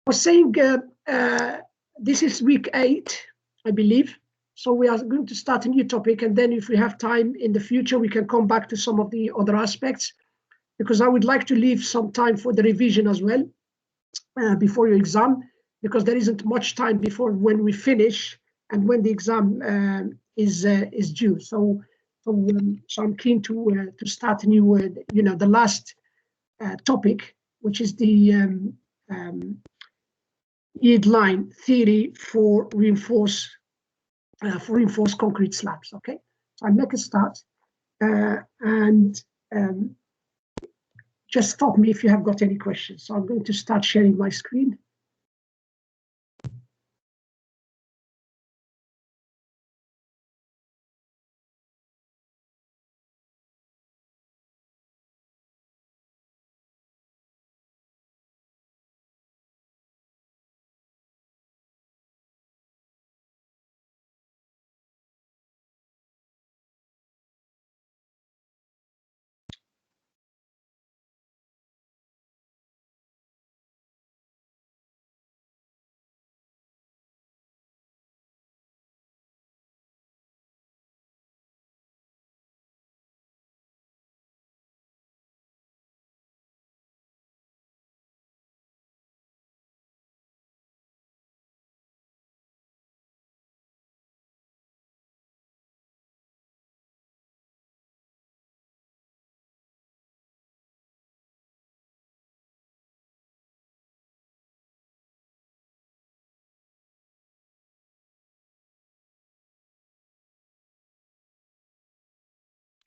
was saying this is week 8, I believe. So we are going to start a new topic, and then if we have time in the future, we can come back to some of the other aspects, because I would like to leave some time for the revision as well before your exam, because there isn't much time before when we finish and when the exam is due. So I'm keen to start a new, the last topic, which is the yield line theory for reinforced concrete slabs. Okay, so I'll make a start and just stop me if you have got any questions. So I'm going to start sharing my screen.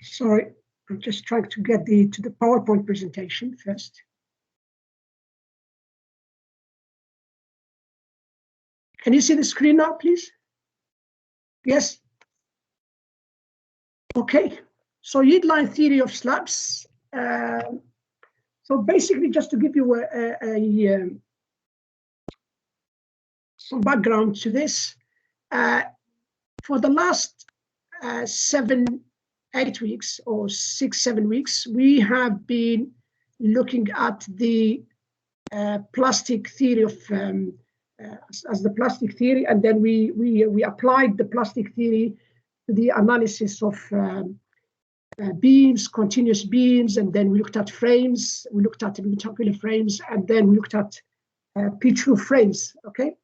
Sorry, I'm just trying to get to the PowerPoint presentation first. Can you see the screen now, please? Yes. Okay. So yield line theory of slabs. So basically, just to give you some background to this, for the last 7-8 weeks or 6-7 weeks, we have been looking at the plastic theory of as the plastic theory, and then we applied the plastic theory to the analysis of beams, continuous beams, and then we looked at frames. We looked at rectangular frames, and then we looked at pitch roof frames. Okay.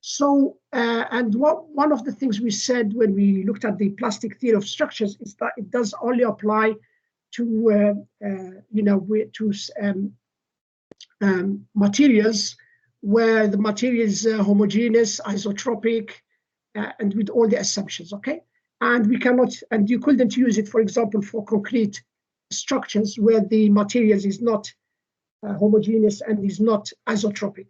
So, and one of the things we said when we looked at the plastic theory of structures is that it does only apply to, materials where the material is homogeneous, isotropic, and with all the assumptions. Okay, and we cannot, and you couldn't use it, for example, for concrete structures where the materials is not homogeneous and is not isotropic.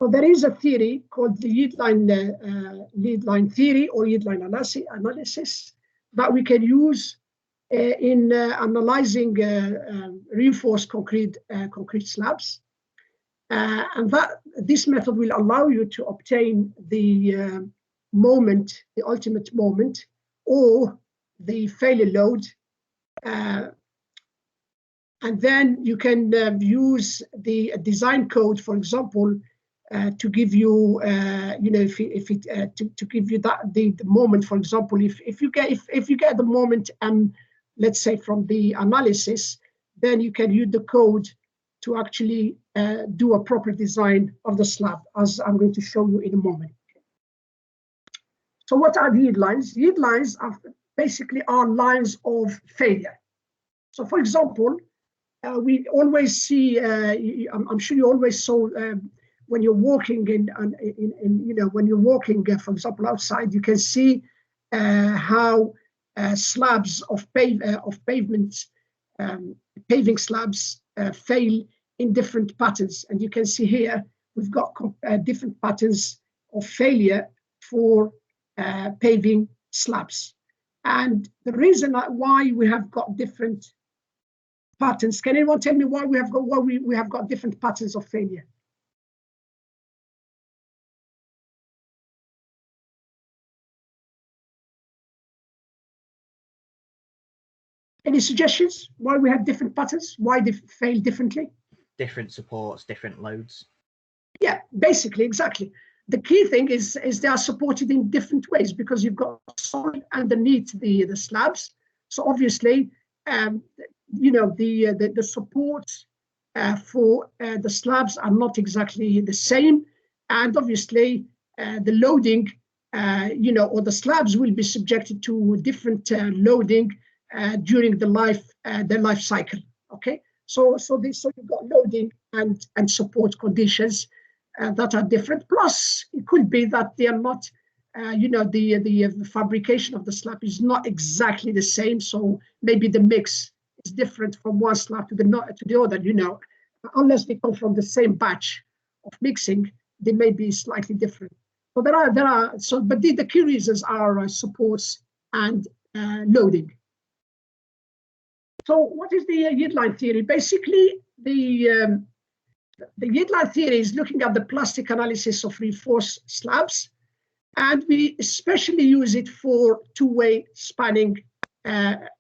So there is a theory called the yield line theory or yield line analysis that we can use in analyzing reinforced concrete slabs, and that this method will allow you to obtain the moment, the ultimate moment, or the failure load, and then you can use the design code, for example. To give you, to give you that the moment, for example, if you get the moment, let's say from the analysis, then you can use the code to actually do a proper design of the slab, as I'm going to show you in a moment. So what are the yield lines? Yield lines are basically lines of failure. So, for example, we always see. I'm sure you always saw. When you're walking when you're walking, for example, outside, you can see how slabs of pavement, paving slabs fail in different patterns. And you can see here, we've got different patterns of failure for paving slabs. And the reason why we have got different patterns, can anyone tell me why we have got different patterns of failure? Any suggestions why we have different patterns? Why they fail differently? Different supports, different loads. Yeah, Basically, exactly. The key thing is they are supported in different ways because you've got solid underneath the slabs. So obviously, the supports for the slabs are not exactly the same, and obviously the loading, or the slabs will be subjected to different loading during their life cycle. Okay, so you've got loading and support conditions that are different. Plus, it could be that they are not, the fabrication of the slab is not exactly the same. So maybe the mix is different from one slab to the other. Unless they come from the same batch of mixing, they may be slightly different. So but the key reasons are supports and loading. So what is the yield line theory? Basically, the yield line theory is looking at the plastic analysis of reinforced slabs, and we especially use it for two-way spanning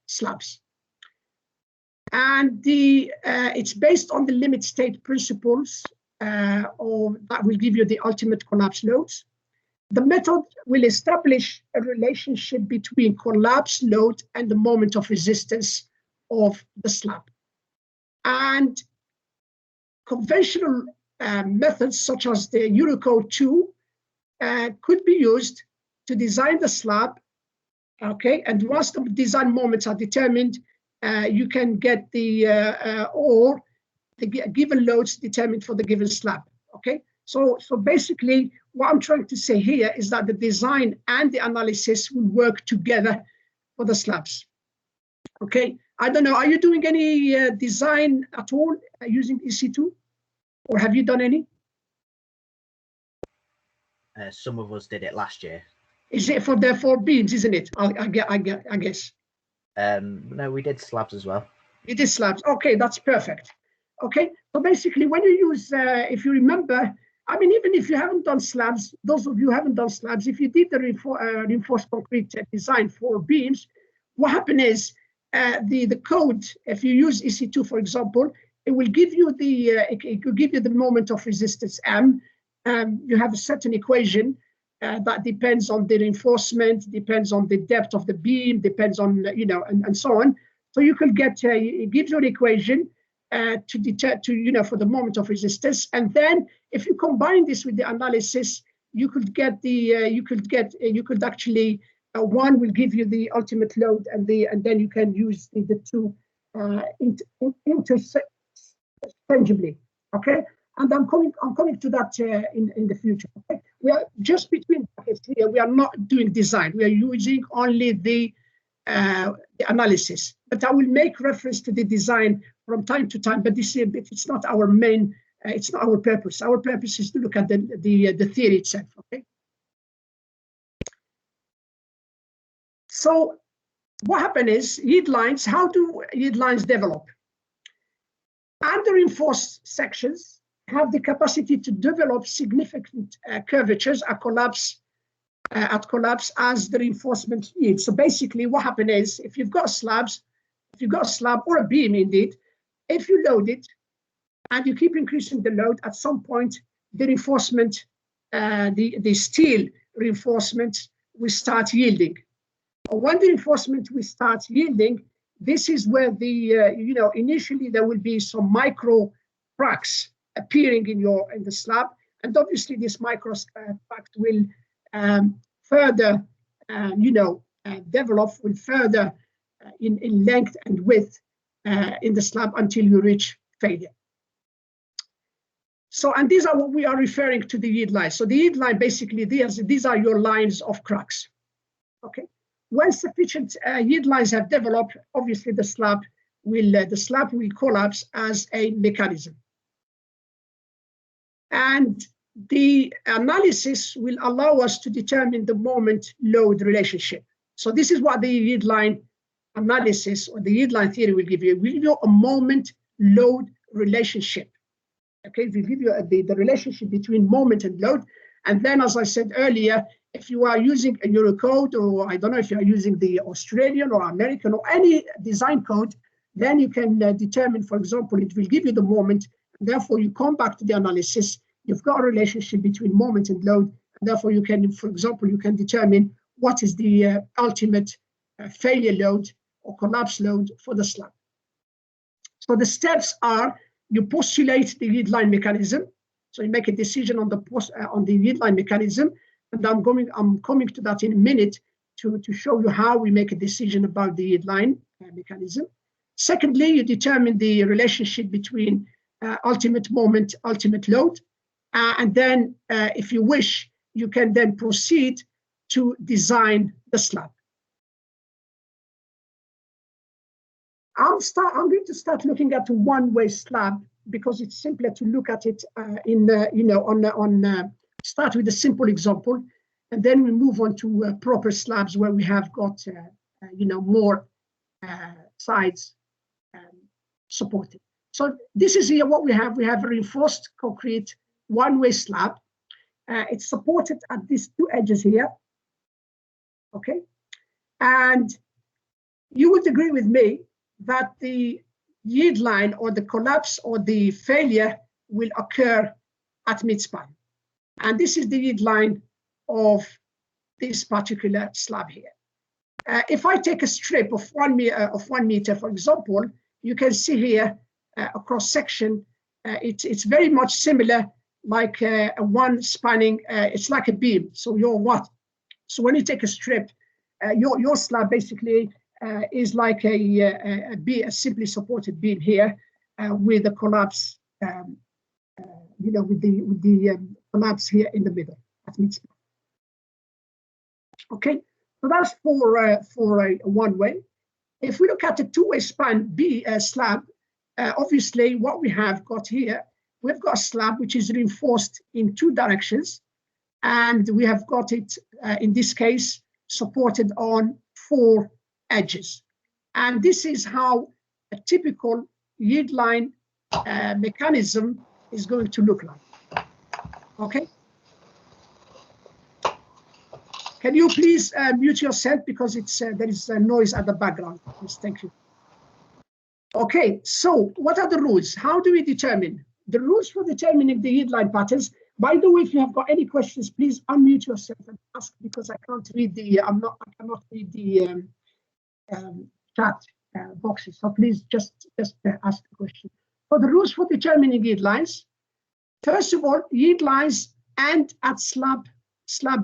slabs. And it's based on the limit state principles that will give you the ultimate collapse loads. The method will establish a relationship between collapse load and the moment of resistance of the slab. And conventional methods such as the Eurocode 2 could be used to design the slab, okay? And once the design moments are determined, you can get or the given loads determined for the given slab, okay? So basically, what I'm trying to say here is that the design and the analysis will work together for the slabs, okay? I don't know, are you doing any design at all using EC2? Or have you done any? Some of us did it last year. Is it for the 4 beams, isn't it? I guess. No, we did slabs as well. You did slabs. Okay, that's perfect. Okay, so basically when you use, if you remember, I mean, even if you haven't done slabs, those of you who haven't done slabs, if you did the reinforced concrete design for beams, what happened is the code, if you use EC2, for example, it will give you the moment of resistance M. You have a certain equation that depends on the reinforcement, depends on the depth of the beam, depends on, and so on. So you could get, it gives you an equation for the moment of resistance. And then if you combine this with the analysis, you could get actually, one will give you the ultimate load and then you can use the two interchangeably, okay? And I'm coming to that in the future. Okay? We are just between brackets here. We are not doing design. We are using only the analysis. But I will make reference to the design from time to time. But it's not our main. It's not our purpose. Our purpose is to look at the theory itself. Okay. So what happened is yield lines. How do yield lines develop? Under-reinforced sections have the capacity to develop significant curvatures at collapse as the reinforcement yields. So basically what happened is if you've got slabs, a slab or a beam indeed, if you load it and you keep increasing the load, at some point the reinforcement, the steel reinforcement will start yielding. When the reinforcement will start yielding, this is where initially there will be some micro cracks appearing in the slab, and obviously this micro crack will further, develop, will further in length and width in the slab until you reach failure. So, and these are what we are referring to the yield line. So the yield line, basically, these are your lines of cracks. Okay. When sufficient yield lines have developed, obviously the slab will collapse as a mechanism. And the analysis will allow us to determine the moment-load relationship. So this is what the yield line analysis or the yield line theory will give you. It will give you a moment-load relationship. Okay, it will give you the relationship between moment and load. And then, as I said earlier, if you are using a Eurocode, or I don't know if you are using the Australian or American or any design code, then you can determine, for example, it will give you the moment. Therefore, you come back to the analysis you've got a relationship between moment and load, and therefore you can, for example, you can determine what is the ultimate failure load or collapse load for the slab. So the steps are: you postulate the yield line mechanism. So you make a decision on the yield line mechanism, and I'm coming to that in a minute to show you how we make a decision about the yield line mechanism. Secondly, you determine the relationship between ultimate moment, ultimate load, and then, if you wish, you can then proceed to design the slab. I'm going to start looking at a one-way slab because it's simpler to look at it start with a simple example, and then we move on to proper slabs where we have got more sides supported. So this is here what we have. We have a reinforced concrete one-way slab. It's supported at these two edges here. Okay, and you would agree with me that the yield line or the collapse or the failure will occur at midspan. And this is the yield line of this particular slab here. If I take a strip of 1 meter, for example, you can see here a cross section. It's very much similar, like a one spanning. It's like a beam. So So when you take a strip, your slab basically is like a simply supported beam here with a collapse, with the collapse here in the middle at midspan. Okay, so that's for a one-way. If we look at the two-way span slab, obviously what we have got here, we've got a slab which is reinforced in two directions, and we have got it in this case supported on 4 edges. And this is how a typical yield line mechanism is going to look like. Okay. Can you please mute yourself because there is noise at the background? Please, thank you. Okay, so what are the rules? How do we determine? The rules for determining the yield line patterns. By the way, if you have got any questions, please unmute yourself and ask, because I can't read I cannot read the chat boxes. So please just ask the question. So the rules for determining yield lines. First of all, yield lines end at slab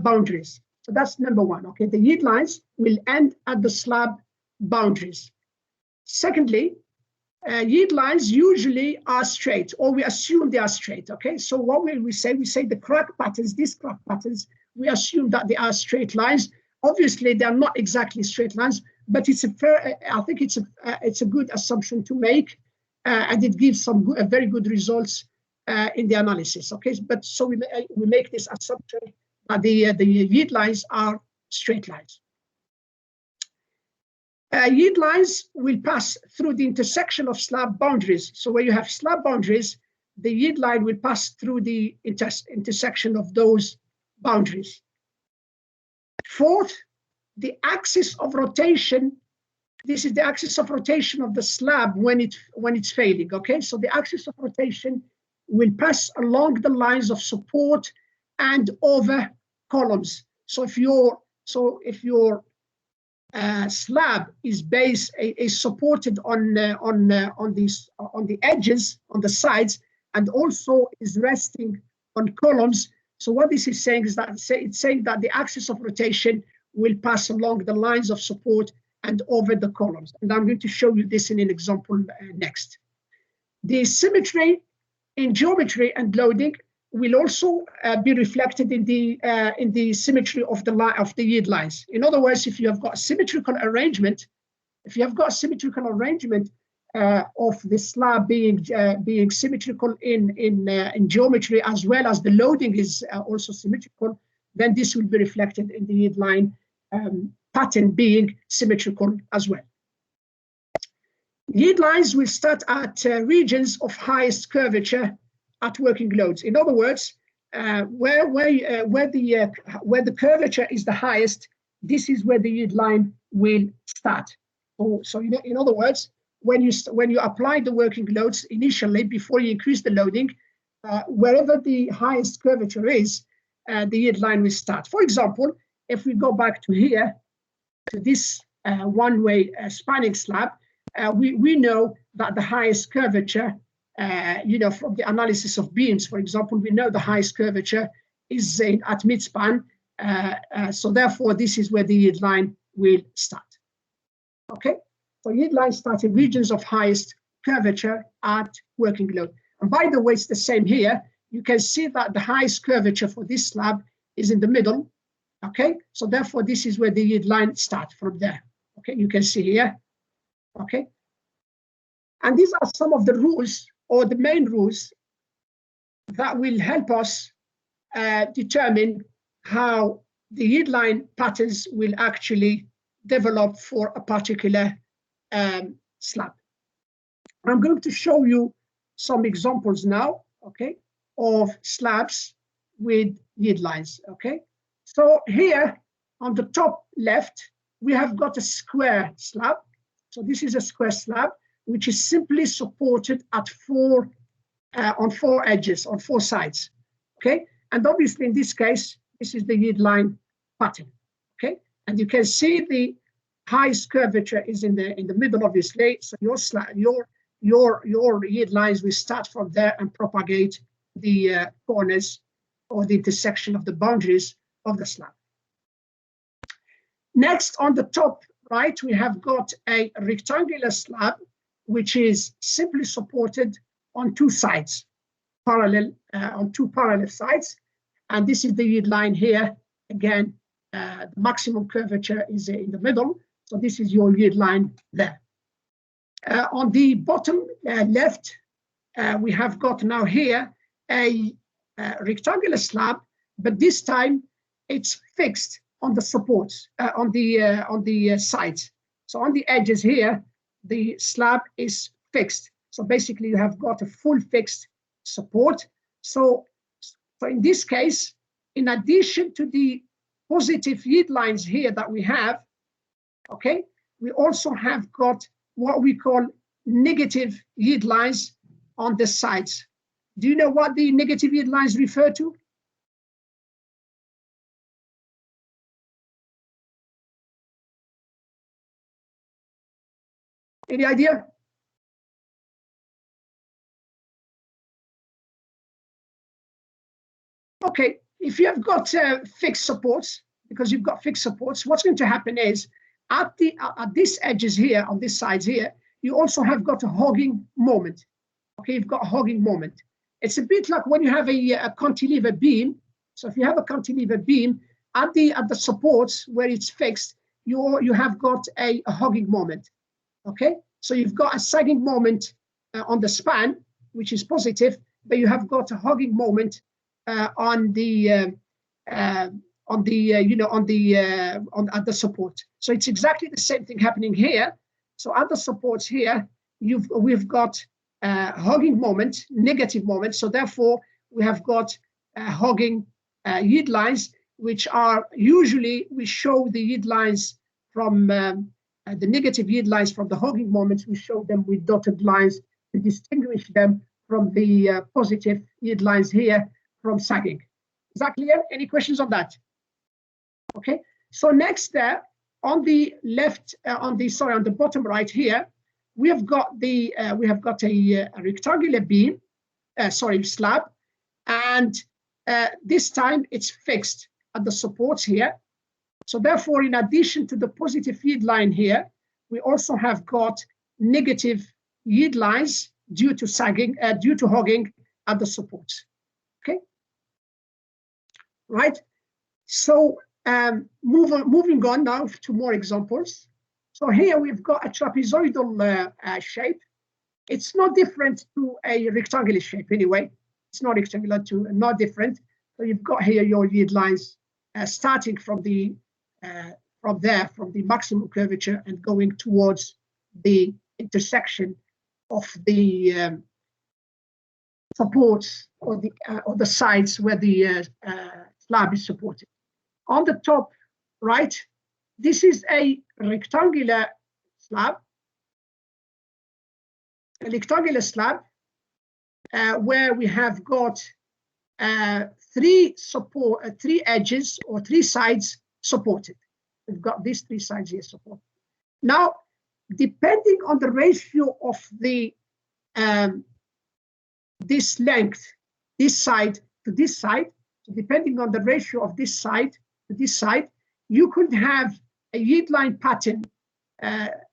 boundaries. So that's number one. Okay, the yield lines will end at the slab boundaries. Secondly, yield lines usually are straight, or we assume they are straight. Okay, so what will we say? We say the crack patterns, these crack patterns, we assume that they are straight lines. Obviously, they are not exactly straight lines, but it's a fair. I think it's a good assumption to make, and it gives some very good results in the analysis. Okay, but so we make this assumption that the yield lines are straight lines. Yield lines will pass through the intersection of slab boundaries. So where you have slab boundaries, the yield line will pass through the intersection of those boundaries. Fourth, the axis of rotation. This is the axis of rotation of the slab when it's failing. Okay, so the axis of rotation will pass along the lines of support and over columns. So if your slab is supported on the edges, on the sides, and also is resting on columns. So what this is saying is that it's saying that the axis of rotation will pass along the lines of support and over the columns. And I'm going to show you this in an example next. The symmetry in geometry and loading will also be reflected in the symmetry of the yield lines. In other words, if you have got a symmetrical arrangement, of the slab being symmetrical in geometry, as well as the loading is also symmetrical, then this will be reflected in the yield line pattern being symmetrical as well. Yield lines will start at regions of highest curvature at working loads. In other words, where the curvature is the highest, this is where the yield line will start. So in other words, when you apply the working loads initially before you increase the loading, wherever the highest curvature is, the yield line will start. For example, if we go back to here, to this one-way spanning slab, we know that the highest curvature, from the analysis of beams, for example, we know the highest curvature is at midspan. So therefore, this is where the yield line will start. Okay, so yield line starts in regions of highest curvature at working load. And by the way, it's the same here. You can see that the highest curvature for this slab is in the middle. Okay, so therefore, this is where the yield line starts from there. Okay, you can see here. Okay, and these are some of the rules, or the main rules, that will help us determine how the yield line patterns will actually develop for a particular slab. I'm going to show you some examples now, okay, of slabs with yield lines, okay? So here on the top left, we have got a square slab. So this is a square slab, which is simply supported at on four edges, on four sides, okay? And obviously in this case, this is the yield line pattern, okay? And you can see the highest curvature is in the middle, obviously. So your yield lines will start from there and propagate the corners or the intersection of the boundaries of the slab. Next, on the top right, we have got a rectangular slab, which is simply supported on two sides, on two parallel sides. And this is the yield line here. Again, the maximum curvature is in the middle. So this is your yield line there. On the bottom left, we have got now here a rectangular slab, but this time it's fixed on the supports, on the sides. So on the edges here, the slab is fixed. So basically you have got a full fixed support. So in this case, in addition to the positive yield lines here that we have, okay, we also have got what we call negative yield lines on the sides. Do you know what the negative yield lines refer to? Any idea? Okay, if you have got fixed supports, because you've got fixed supports, what's going to happen is at these edges here, on these sides here, you also have got a hogging moment. Okay, you've got a hogging moment. It's a bit like when you have a cantilever beam. So if you have a cantilever beam, at the supports where it's fixed, you have got a hogging moment. Okay, so you've got a sagging moment on the span, which is positive, but you have got a hogging moment at the support. So it's exactly the same thing happening here. So at the supports here, we've got hogging moment, negative moment. So therefore, we have got hogging yield lines, which are usually, we show the yield lines from the negative yield lines from the hogging moments. We show them with dotted lines to distinguish them from the positive yield lines here from sagging. Is that clear? Any questions on that? Okay. So next there, on the left, on the bottom right here, we have got a rectangular beam, slab, and this time it's fixed at the supports here. So therefore, in addition to the positive yield line here, we also have got negative yield lines due to sagging, due to hogging at the supports. Okay. Right. So moving on now to more examples. So here we've got a trapezoidal shape. It's not different to a rectangular shape anyway. It's not rectangular to not different. So you've got here your yield lines starting from the maximum curvature and going towards the intersection of the supports or the sides where the slab is supported. On the top right, this is a rectangular slab. A rectangular slab. where we have got three edges or three sides supported. We've got these three sides here supported. Now, depending on the ratio of the this length, this side to this side, so depending on the ratio of this side to this side, you could have a yield line pattern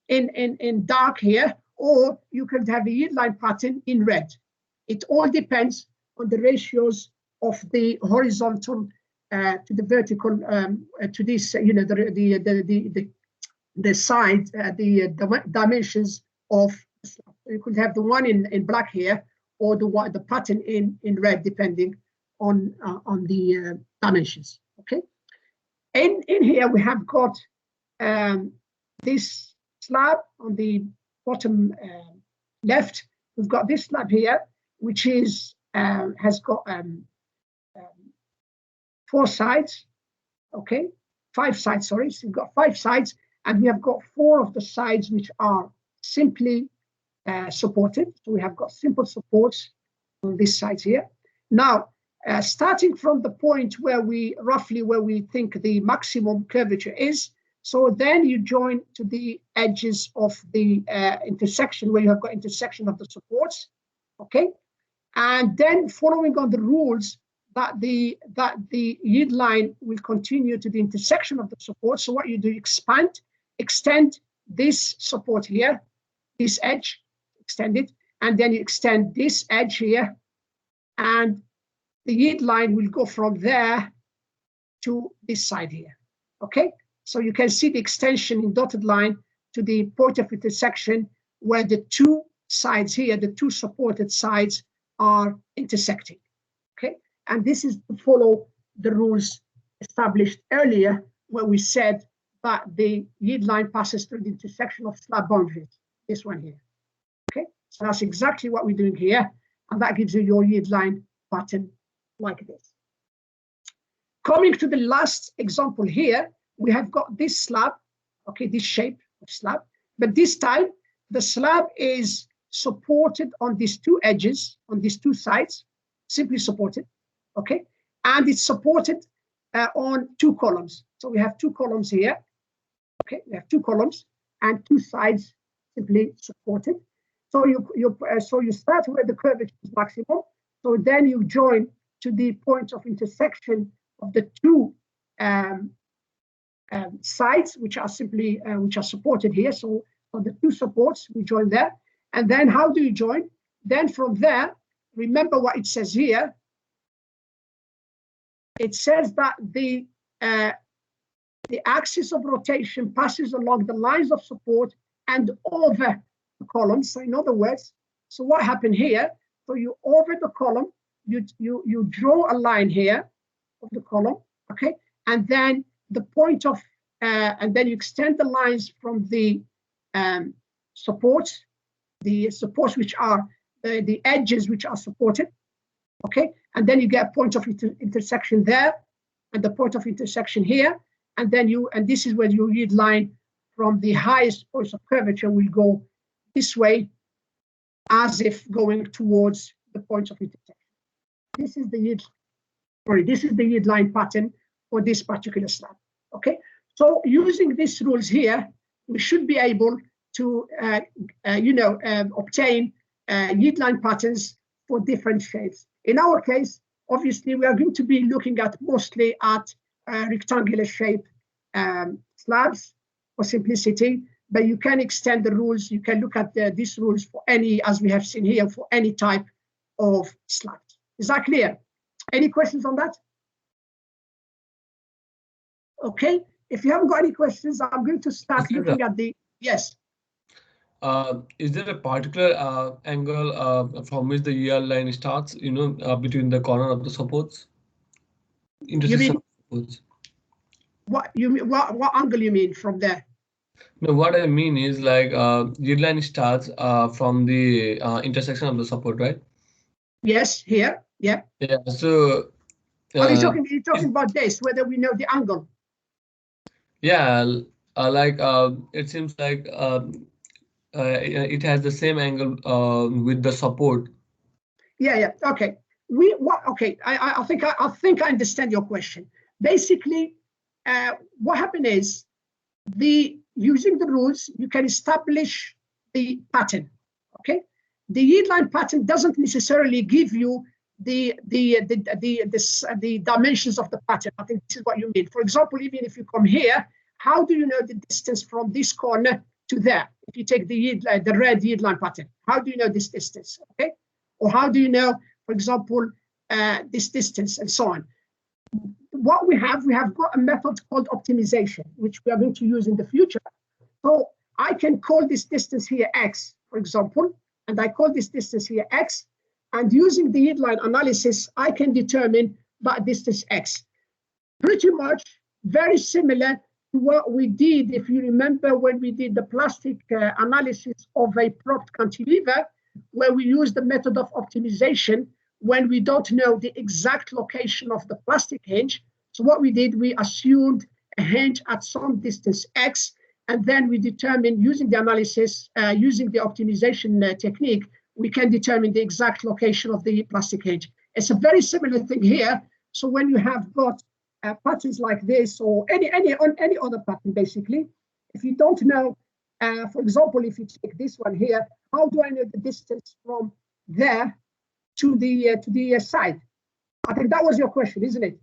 in dark here, or you could have a yield line pattern in red. It all depends on the ratios of the horizontal to the vertical to this, the side, the dimensions of the slab. You could have the one in black here, or the pattern in red, depending on the dimensions. Okay. In here we have got this slab on the bottom left. We've got this slab here, which is has got 4 sides. Okay, 5 sides. Sorry, so we've got 5 sides, and we have got 4 of the sides which are simply supported. So we have got simple supports on this side here. Now, starting from the point where we think the maximum curvature is, so then you join to the edges of the intersection, where you have got intersection of the supports. Okay, and then following on the rules that the yield line will continue to the intersection of the support. So what you do, extend this support here, this edge, extend it, and then you extend this edge here, and the yield line will go from there to this side here. Okay, so you can see the extension in dotted line to the point of intersection where the 2 sides here, the 2 supported sides, are intersecting. Okay, and this is to follow the rules established earlier, where we said that the yield line passes through the intersection of slab boundaries, this one here. Okay, so that's exactly what we're doing here, and that gives you your yield line pattern like this. Coming to the last example here, we have got this slab, okay, this shape of slab, but this time the slab is supported on these 2 edges, on these 2 sides, simply supported, okay, and it's supported on 2 columns. So we have 2 columns here, okay, we have 2 columns and 2 sides simply supported. So you start where the curvature is maximum. So then you join to the point of intersection of the 2 sides, which are simply supported here. So on the 2 supports, we join there. And then how do you join? Then from there, remember what it says here. It says that the axis of rotation passes along the lines of support and over the column. So in other words, so what happened here? So you over the column, you draw a line here of the column, okay, and then the point of and then you extend the lines from the supports which are the edges which are supported, okay, and then you get a point of intersection there, and the point of intersection here, and then this is where your yield line from the highest points of curvature will go this way, as if going towards the points of intersection. This is the yield line pattern for this particular slab. Okay, so using these rules here, we should be able to obtain yield line patterns for different shapes. In our case, obviously, we are going to be looking at mostly at rectangular shape slabs for simplicity, but you can extend the rules. You can look at these rules for any, as we have seen here, for any type of slabs. Is that clear? Any questions on that? Okay, if you haven't got any questions, I'm going to start looking at the, yes. Is there a particular angle from which the yield line starts, between the corner of the supports? Intersection of supports. What you mean? What angle you mean from there? No, what I mean is like yield line starts from the intersection of the support, right? Yes, here, yeah. Yeah. So. Are you talking about this? Whether we know the angle? Yeah, it seems like it has the same angle with the support. Yeah. Okay. Okay. I think I understand your question. Basically, what happened is using the rules, you can establish the pattern. Okay. The yield line pattern doesn't necessarily give you the dimensions of the pattern. I think this is what you mean. For example, even if you come here, how do you know the distance from this corner to there? If you take the red yield line pattern, how do you know this distance? Okay. Or how do you know, for example, this distance and so on? What we have got a method called optimization, which we are going to use in the future. So I can call this distance here x, for example, and I call this distance here x, and using the yield line analysis, I can determine that distance x. Pretty much very similar to what we did, if you remember, when we did the plastic analysis of a propped cantilever, where we use the method of optimization when we don't know the exact location of the plastic hinge. So what we did, we assumed a hinge at some distance x, and then we determined using the analysis, using the optimization technique, we can determine the exact location of the plastic hinge. It's a very similar thing here. So when you have got patterns like this, or any other pattern, basically, if you don't know, for example, if you take this one here, how do I know the distance from there to the side? I think that was your question, isn't it?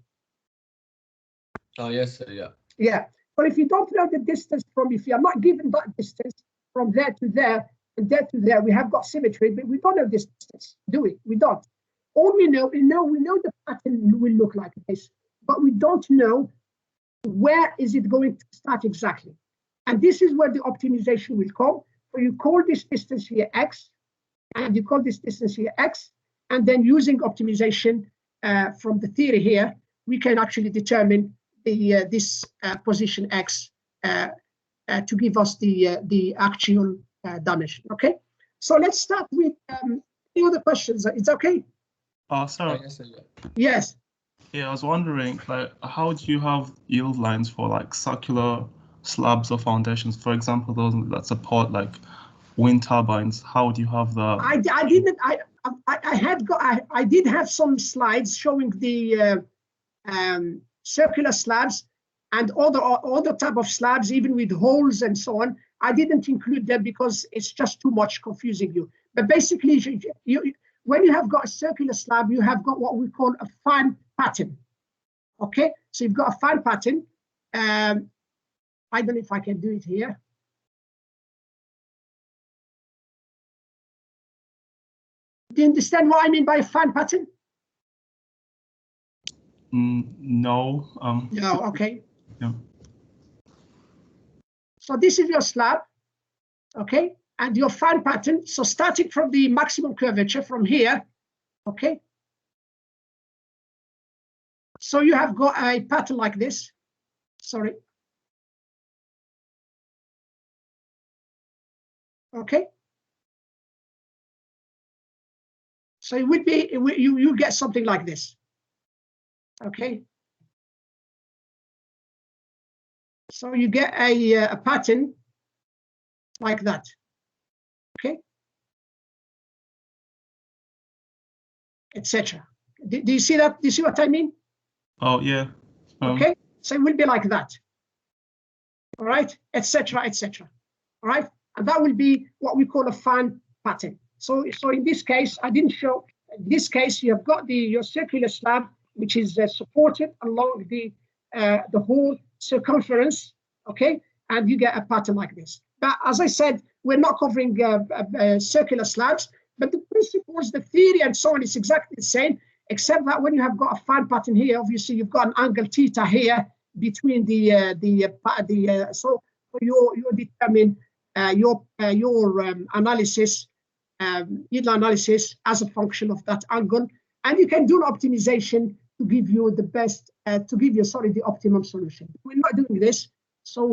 Oh, yes, sir, yeah. Yeah. But if you don't know the distance from, if you are not given that distance from there to there and there to there, we have got symmetry, but we don't know this distance, do we? We don't. All we know the pattern will look like this, but we don't know where is it going to start exactly. And this is where the optimization will come. So you call this distance here x, and you call this distance here x, and then using optimization from the theory here, we can actually determine this position x to give us the actual dimension. Okay, so let's start with any other questions. It's okay? Sorry. Yes, sir, yeah. Yes. Yeah, I was wondering, like, how do you have yield lines for like circular slabs or foundations? For example, those that support like wind turbines. How do you have the? I did have some slides showing the circular slabs and other type of slabs, even with holes and so on. I didn't include them because it's just too much confusing you. But basically, when you have got a circular slab, you have got what we call a fan pattern. Okay, so you've got a fan pattern. I don't know if I can do it here. Do you understand what I mean by a fan pattern? No. No, okay. Yeah. So this is your slab, okay, and your fan pattern. So starting from the maximum curvature from here, okay. So you have got a pattern like this. Sorry. Okay. So it would be, you get something like this. Okay. So you get a pattern like that. Okay. Etc. Do you see that? Do you see what I mean? Oh yeah. Okay. So it will be like that. All right, etc., etc. All right, and that will be what we call a fan pattern. So in this case, I didn't show. In this case, you have got your circular slab, which is supported along the whole circumference. Okay, and you get a pattern like this. But as I said, we're not covering circular slabs, but the principles, the theory, and so on is exactly the same, except that when you have got a fan pattern here, obviously you've got an angle theta here between so you determine your analysis, yield analysis as a function of that angle, and you can do an optimization to give you the best, the optimum solution. We're not doing this, so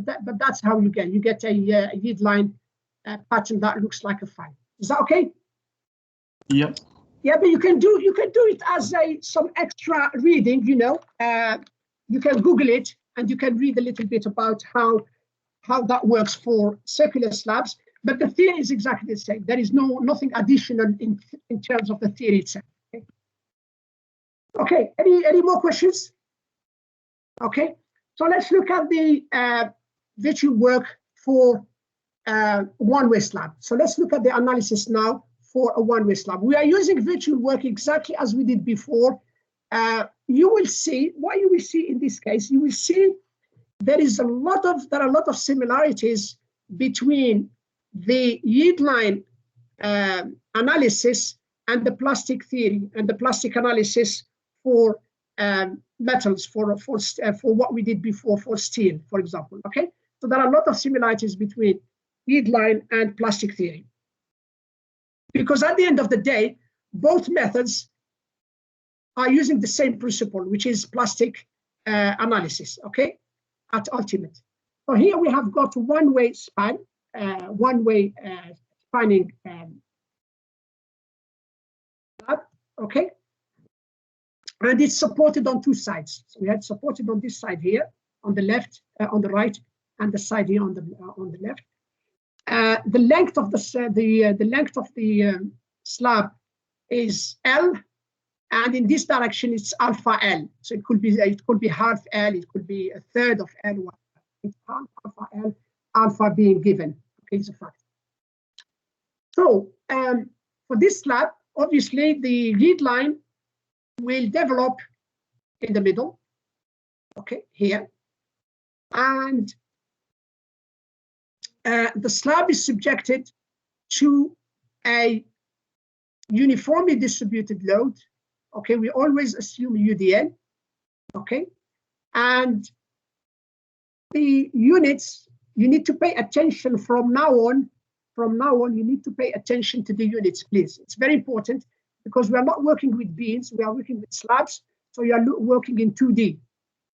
but that's how you get a yield line pattern that looks like a fan. Is that okay? Yep. Yeah, but you can do it as some extra reading. You know, you can Google it and you can read a little bit about how that works for circular slabs. But the theory is exactly the same. There is nothing additional in terms of the theory itself. Okay, any more questions? Okay, so let's look at the virtual work for one-way slab. So let's look at the analysis now for a one-way slab. We are using virtual work exactly as we did before. You will see, what you will see in this case, you will see there are a lot of similarities between the yield line analysis and the plastic theory and the plastic analysis for metals, for what we did before for steel, for example. Okay, so there are a lot of similarities between yield line and plastic theory, because at the end of the day, both methods are using the same principle, which is plastic analysis. Okay, at ultimate. So here we have got one-way span, one-way spanning slab. Okay. And it's supported on two sides. So we had supported on this side here, on the left, on the right, and the side here on the left. The length of the slab is L, and in this direction it's alpha L. So it could be half L, it could be a third of L. It's alpha L, alpha being given. Okay, it's a fact. So for this slab, obviously the yield line will develop in the middle, okay, here. And the slab is subjected to a uniformly distributed load. Okay, we always assume UDL, okay? And the units, you need to pay attention from now on. From now on, you need to pay attention to the units, please. It's very important, because we are not working with beams, we are working with slabs, so you are working in 2D,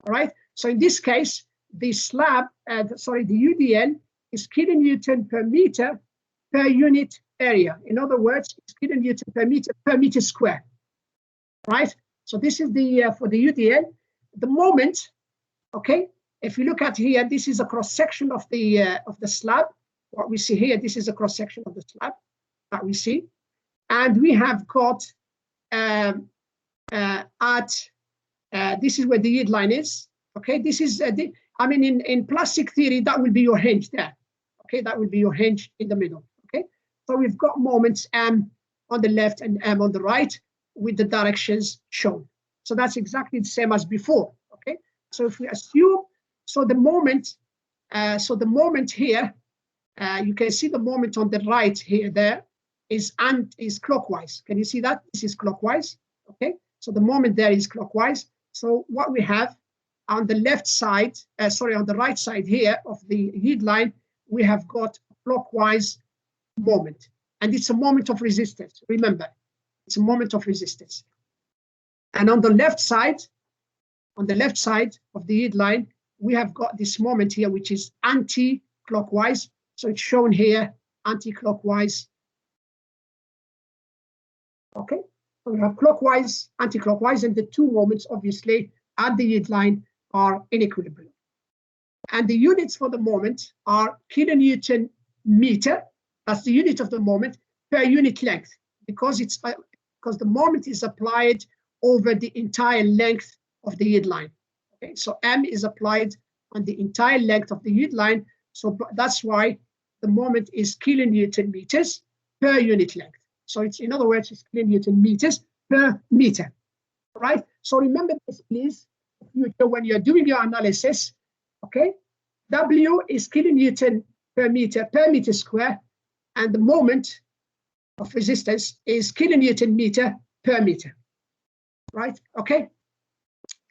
all right? So in this case, the slab, the UDL is kilonewton per meter per unit area. In other words, it's kilonewton per meter square, right? So this is the, for the UDL, the moment, okay? If you look at here, this is a cross-section of the slab. What we see here, this is a cross-section of the slab that we see. And we have got this is where the yield line is. Okay, this is in plastic theory, that will be your hinge there. Okay, that will be your hinge in the middle. Okay, so we've got moments M on the left and M on the right with the directions shown. So that's exactly the same as before. Okay, so if we assume, so the moment here, you can see the moment on the right here there is clockwise. Can you see that? This is clockwise. Okay, so the moment there is clockwise. So what we have on the left side, on the right side here of the yield line, we have got clockwise moment, and it's a moment of resistance. Remember, it's a moment of resistance. And on the left side of the yield line, we have got this moment here, which is anti-clockwise. So it's shown here, anti-clockwise. Okay, so we have clockwise, anti-clockwise, and the two moments obviously at the yield line are in equilibrium. And the units for the moment are kilonewton meter, that's the unit of the moment, per unit length, because the moment is applied over the entire length of the yield line. Okay, so M is applied on the entire length of the yield line, so that's why the moment is kilonewton meters per unit length. So it's, in other words, it's kilonewton meters per meter, right? So remember this, please, when you're doing your analysis, okay? W is kilonewton per meter square, and the moment of resistance is kilonewton meter per meter, right? Okay?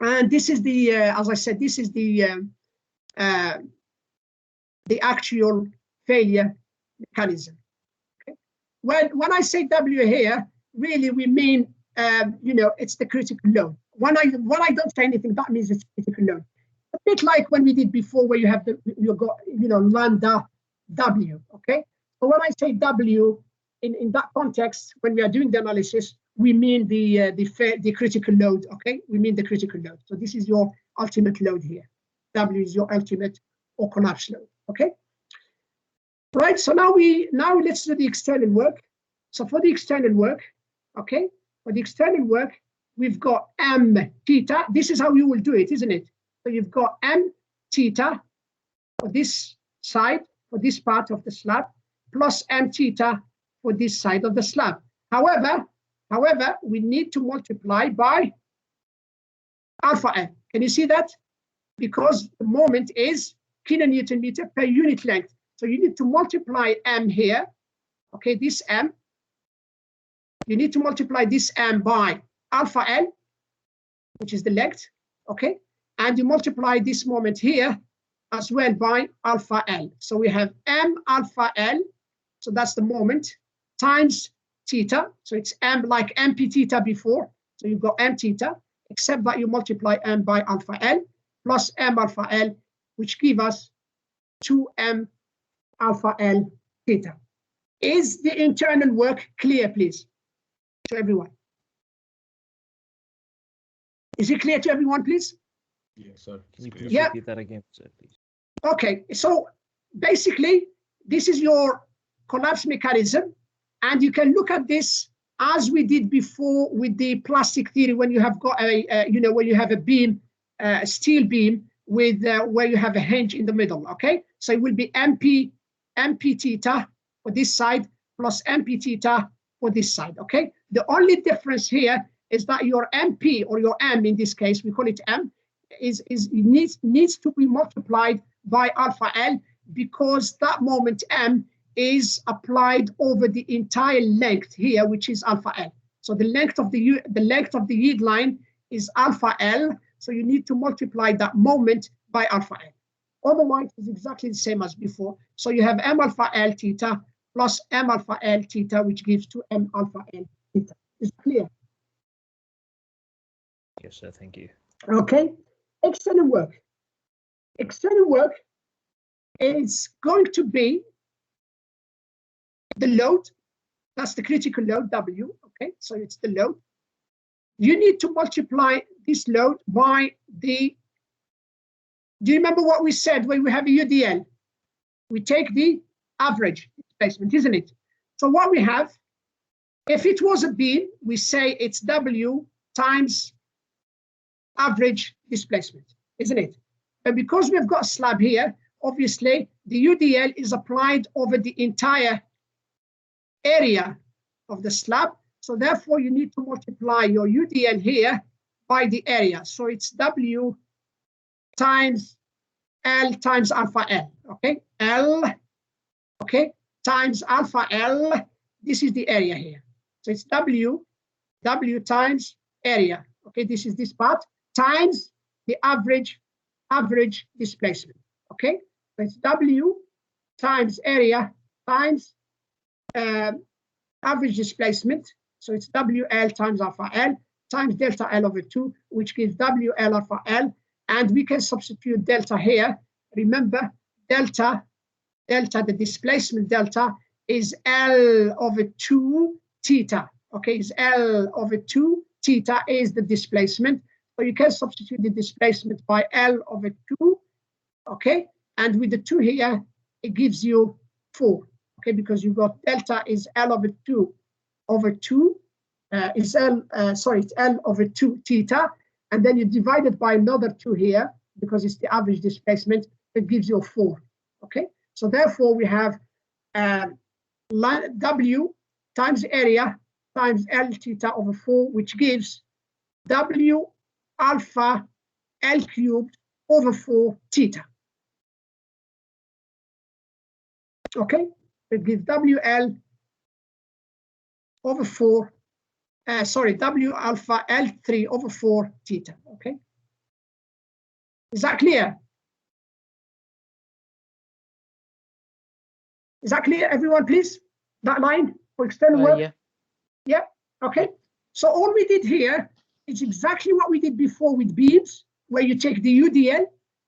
And this is the, as I said, this is the actual failure mechanism. When I say W here, really we mean, it's the critical load. When I don't say anything, that means it's critical load. A bit like when we did before, where you have lambda W. Okay. So when I say W in that context, when we are doing the analysis, we mean the critical load. Okay. We mean the critical load. So this is your ultimate load here. W is your ultimate or collapse load. Okay. Right, so now let's do the external work. So for the external work, okay, for the external work, we've got m theta. This is how you will do it, isn't it? So you've got m theta for this side, for this part of the slab, plus m theta for this side of the slab. However, we need to multiply by alpha m. Can you see that? Because the moment is kilonewton meter per unit length. So you need to multiply m here, okay, this m. You need to multiply this m by alpha L, which is the length, okay? And you multiply this moment here as well by alpha L. So we have m alpha L, so that's the moment, times theta. So it's m like mp theta before. So you've got m theta, except that you multiply m by alpha L plus m alpha L, which give us 2m alpha L theta. Is the internal work clear, please, to everyone? Is it clear to everyone, please? Yes, sir. Can you please Yeah. repeat that again, sir, please? Okay, so basically, this is your collapse mechanism, and you can look at this as we did before with the plastic theory, when you have got when you have a beam, a steel beam with where you have a hinge in the middle. Okay, so it will be mp theta for this side plus mp theta for this side. Okay, the only difference here is that your mp, or your m in this case, we call it m, needs to be multiplied by alpha L, because that moment m is applied over the entire length here, which is alpha L. So the length of the yield line is alpha L. So you need to multiply that moment by alpha L. Otherwise, it's exactly the same as before. So you have m alpha L theta plus m alpha L theta, which gives 2m alpha L theta. Is it clear? Yes, sir. Thank you. Okay. External work. External work is going to be the load. That's the critical load, W. Okay, so it's the load. You need to multiply this load by the. Do you remember what we said when we have a UDL? We take the average displacement, isn't it? So what we have, if it was a beam, we say it's W times average displacement, isn't it? But because we've got a slab here, obviously the UDL is applied over the entire area of the slab. So therefore you need to multiply your UDL here by the area. So it's W times L times alpha L, okay? L, okay, times alpha L. This is the area here. So it's W times area, okay? This is this part, times the average displacement, okay? So it's W times area times average displacement. So it's WL times alpha L times delta L over 2, which gives WL alpha L. And we can substitute delta here. Remember, delta, the displacement delta is L over 2 theta. Okay, is L over 2 theta is the displacement. So you can substitute the displacement by L over 2. Okay, and with the 2 here, it gives you 4. Okay, because you've got delta is L over 2 over 2. It's L over 2 theta. And then you divide it by another 2 here, because it's the average displacement, it gives you a 4. Okay, so therefore we have W times area times L theta over 4, which gives W alpha L cubed over 4 theta. Okay, it gives WL over 4. W alpha L3 over 4 theta, okay? Is that clear? Is that clear, everyone, please? That line for external work? Yeah. Yeah, okay. So all we did here is exactly what we did before with beams, where you take the UDL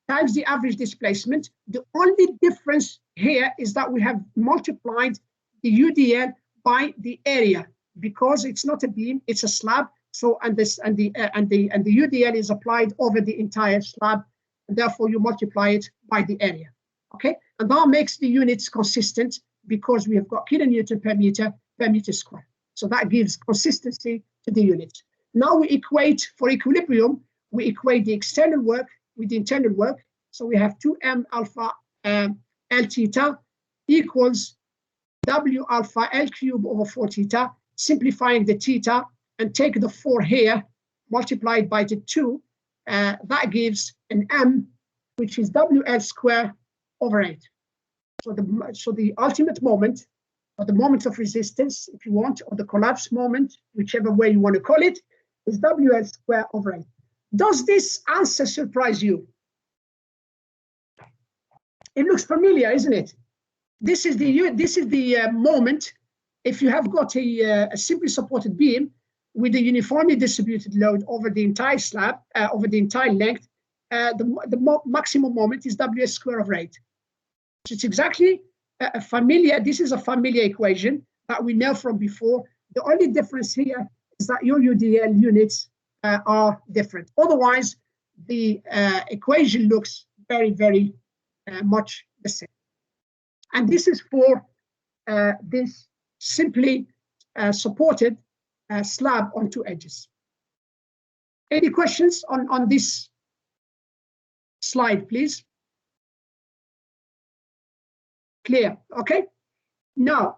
times the average displacement. The only difference here is that we have multiplied the UDL by the area, because it's not a beam, it's a slab. So and the UDL is applied over the entire slab, and therefore you multiply it by the area. Okay, and that makes the units consistent because we have got kilonewton per meter square. So that gives consistency to the units. Now we equate, for equilibrium, we equate the external work with the internal work. So we have 2m alpha L theta equals W alpha L cube over 4 theta, simplifying the theta and take the 4 here, multiplied by the 2, that gives an M, which is WL square over 8. So the ultimate moment, or the moment of resistance, if you want, or the collapse moment, whichever way you want to call it, is WL square over 8. Does this answer surprise you? It looks familiar, isn't it? This is the moment. If you have got a simply supported beam with a uniformly distributed load over the entire slab, over the entire length, the maximum moment is WS square over 8. So it's exactly a familiar. This is a familiar equation that we know from before. The only difference here is that your UDL units are different. Otherwise, the equation looks very, very much the same. And this is for this simply supported slab on 2 edges. Any questions on this slide, please? Clear, okay? Now,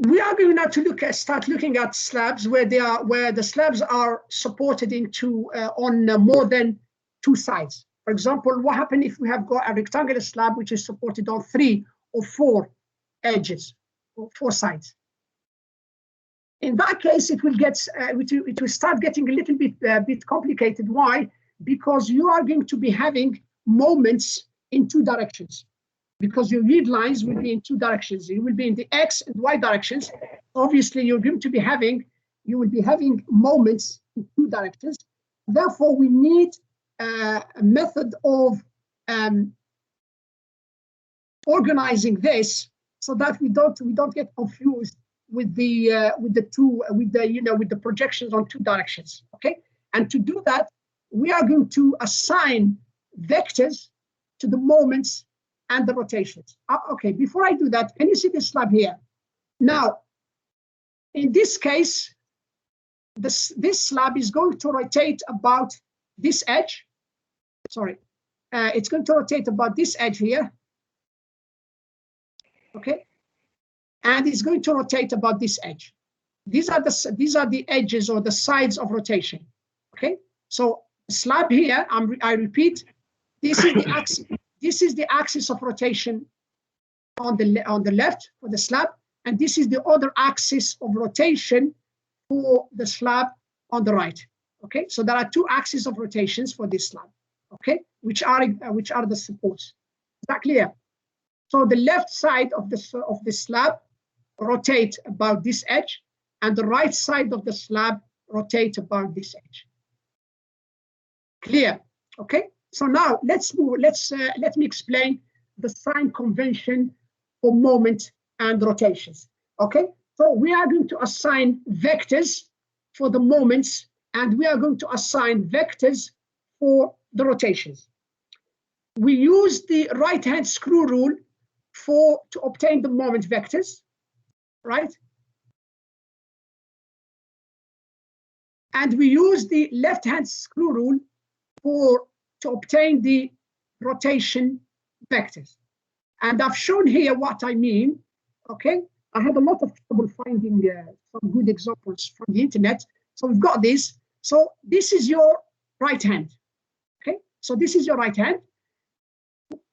we are going now to start looking at slabs where the slabs are supported into on more than 2 sides. For example, what happens if we have got a rectangular slab which is supported on 3 or 4 edges, or 4 sides? In that case, it will start getting a little bit complicated. Why? Because you are going to be having moments in 2 directions, because your read lines will be in 2 directions. It will be in the X and Y directions. Obviously, you will be having moments in 2 directions. Therefore, we need a method of organizing this so that we don't get confused with the projections on 2 directions. Okay, and to do that, we are going to assign vectors to the moments and the rotations. Okay, before I do that, can you see this slab here? Now, in this case, this slab is going to rotate about this edge. Sorry, it's going to rotate about this edge here. Okay, and it's going to rotate about this edge. These are the edges or the sides of rotation. Okay, so slab here, I repeat, this is the axis. This is the axis of rotation on the left for the slab, and this is the other axis of rotation for the slab on the right. Okay, so there are 2 axes of rotations for this slab. Okay, which are the supports. Is that clear? So the left side of the slab rotate about this edge, and the right side of the slab rotate about this edge. Clear? Okay. So now let's move. Let me explain the sign convention for moment and rotations. Okay. So we are going to assign vectors for the moments, and we are going to assign vectors for the rotations. We use the right-hand screw rule to obtain the moment vectors, right? And we use the left-hand screw rule to obtain the rotation vectors. And I've shown here what I mean, okay? I had a lot of trouble finding some good examples from the internet. So we've got this. So this is your right hand, okay? So this is your right hand.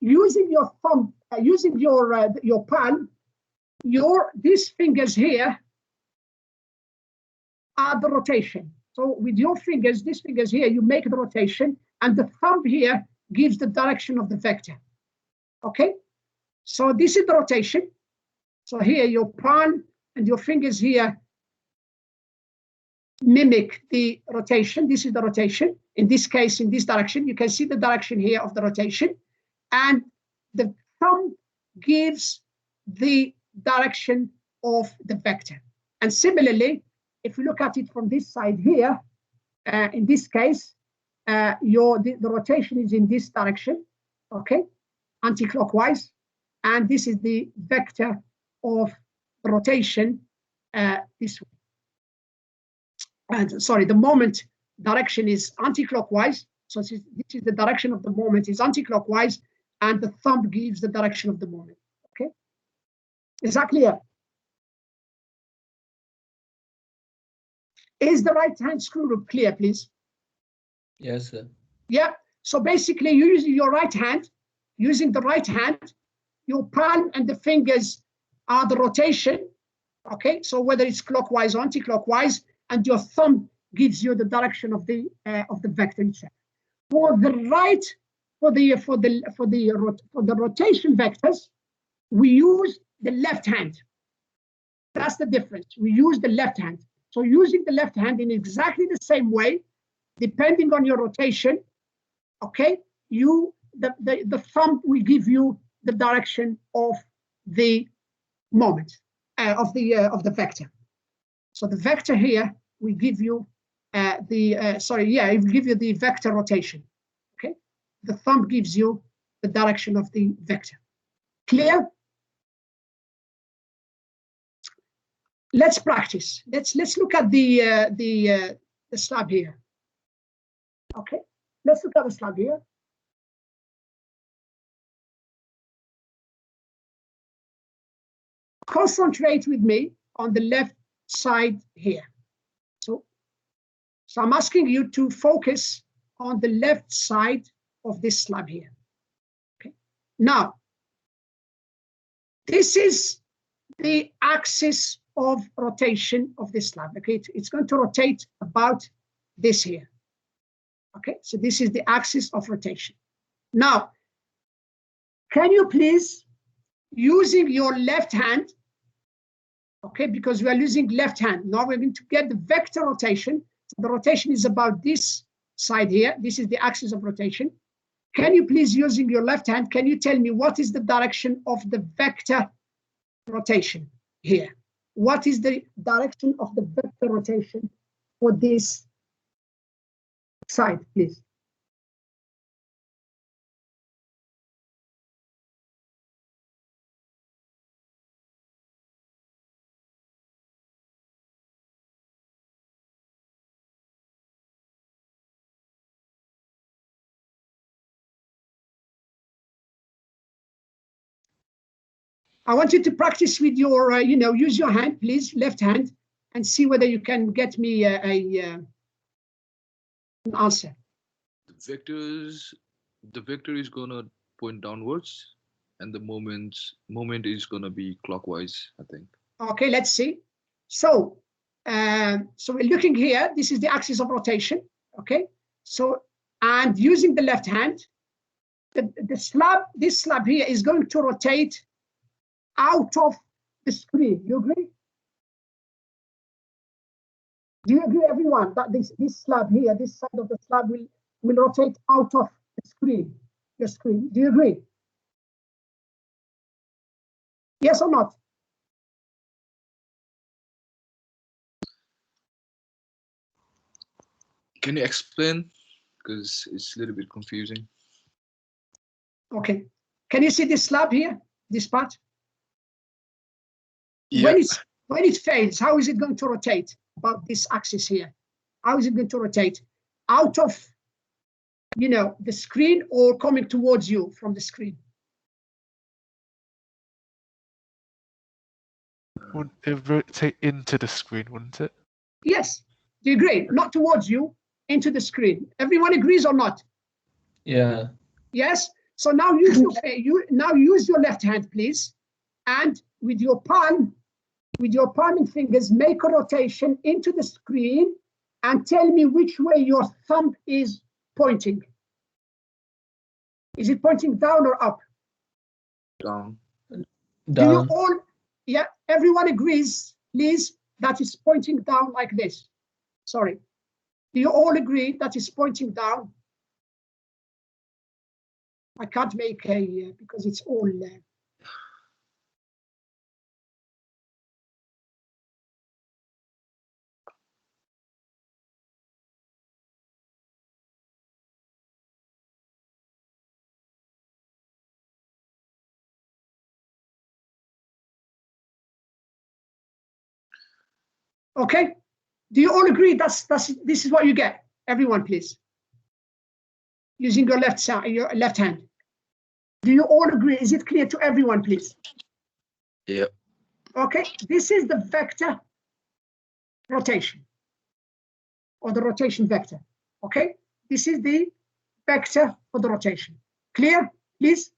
Using your thumb, using your palm, these fingers here are the rotation. So with your fingers, these fingers here, you make the rotation, and the thumb here gives the direction of the vector. Okay? So this is the rotation. So here your palm and your fingers here mimic the rotation. This is the rotation. In this case, in this direction, you can see the direction here of the rotation. And the thumb gives the direction of the vector. And similarly, if you look at it from this side here, in this case, the rotation is in this direction, okay, anti-clockwise, and this is the vector of rotation this way. And sorry, the moment direction is anti-clockwise. So this is the direction of the moment is anti-clockwise, and the thumb gives the direction of the moment. Okay, is that clear? Is the right-hand screw rule clear, please? Yes, sir. Yeah. So basically, you use your right hand. Using the right hand, your palm and the fingers are the rotation. Okay. So whether it's clockwise or anti-clockwise, and your thumb gives you the direction of the vector itself. For the right, for the rotation vectors, we use the left hand. That's the difference. We use the left hand. So using the left hand in exactly the same way, depending on your rotation, okay, the thumb will give you the direction of the moment of the vector. So the vector here will give you it will give you the vector rotation. Okay, the thumb gives you the direction of the vector. Clear? Let's practice. Let's look at the slab here. Okay, let's look at the slab here. Concentrate with me on the left side here. So I'm asking you to focus on the left side of this slab here. Okay. Now, this is the axis of rotation of this slab. Okay, it's going to rotate about this here. Okay, so this is the axis of rotation. Now, can you please, using your left hand, okay, because we are using left hand, now we're going to get the vector rotation. So the rotation is about this side here. This is the axis of rotation. Can you please, using your left hand, can you tell me what is the direction of the vector rotation here? What is the direction of the vector rotation for this side, please? I want you to practice with your, use your hand, please, left hand, and see whether you can get me an answer. The vector is gonna point downwards, and the moment is gonna be clockwise, I think. Okay, let's see. So we're looking here. This is the axis of rotation. Okay. So, and using the left hand, this slab here is going to rotate out of the screen. You agree? Do you agree, everyone, that this slab here, this side of the slab will rotate out of the screen, your screen? Do you agree? Yes or not? Can you explain? Because it's a little bit confusing. Okay. Can you see this slab here, this part? Yeah. When it fails, how is it going to rotate about this axis here? How is it going to rotate? Out of, the screen, or coming towards you from the screen? Would it rotate into the screen, wouldn't it? Yes. Do you agree? Not towards you, into the screen. Everyone agrees or not? Yeah. Yes. So now use your left hand, please, and with your palm and fingers, make a rotation into the screen and tell me which way your thumb is pointing. Is it pointing down or up? Down. Do you all, everyone agrees, please, that is pointing down like this? Sorry. Do you all agree that is pointing down? I can't make because it's all Okay, do you all agree this is what you get? Everyone, please. Using your left side, your left hand. Do you all agree? Is it clear to everyone, please? Yeah. Okay, this is the vector rotation, or the rotation vector. Okay, this is the vector for the rotation. Clear, please?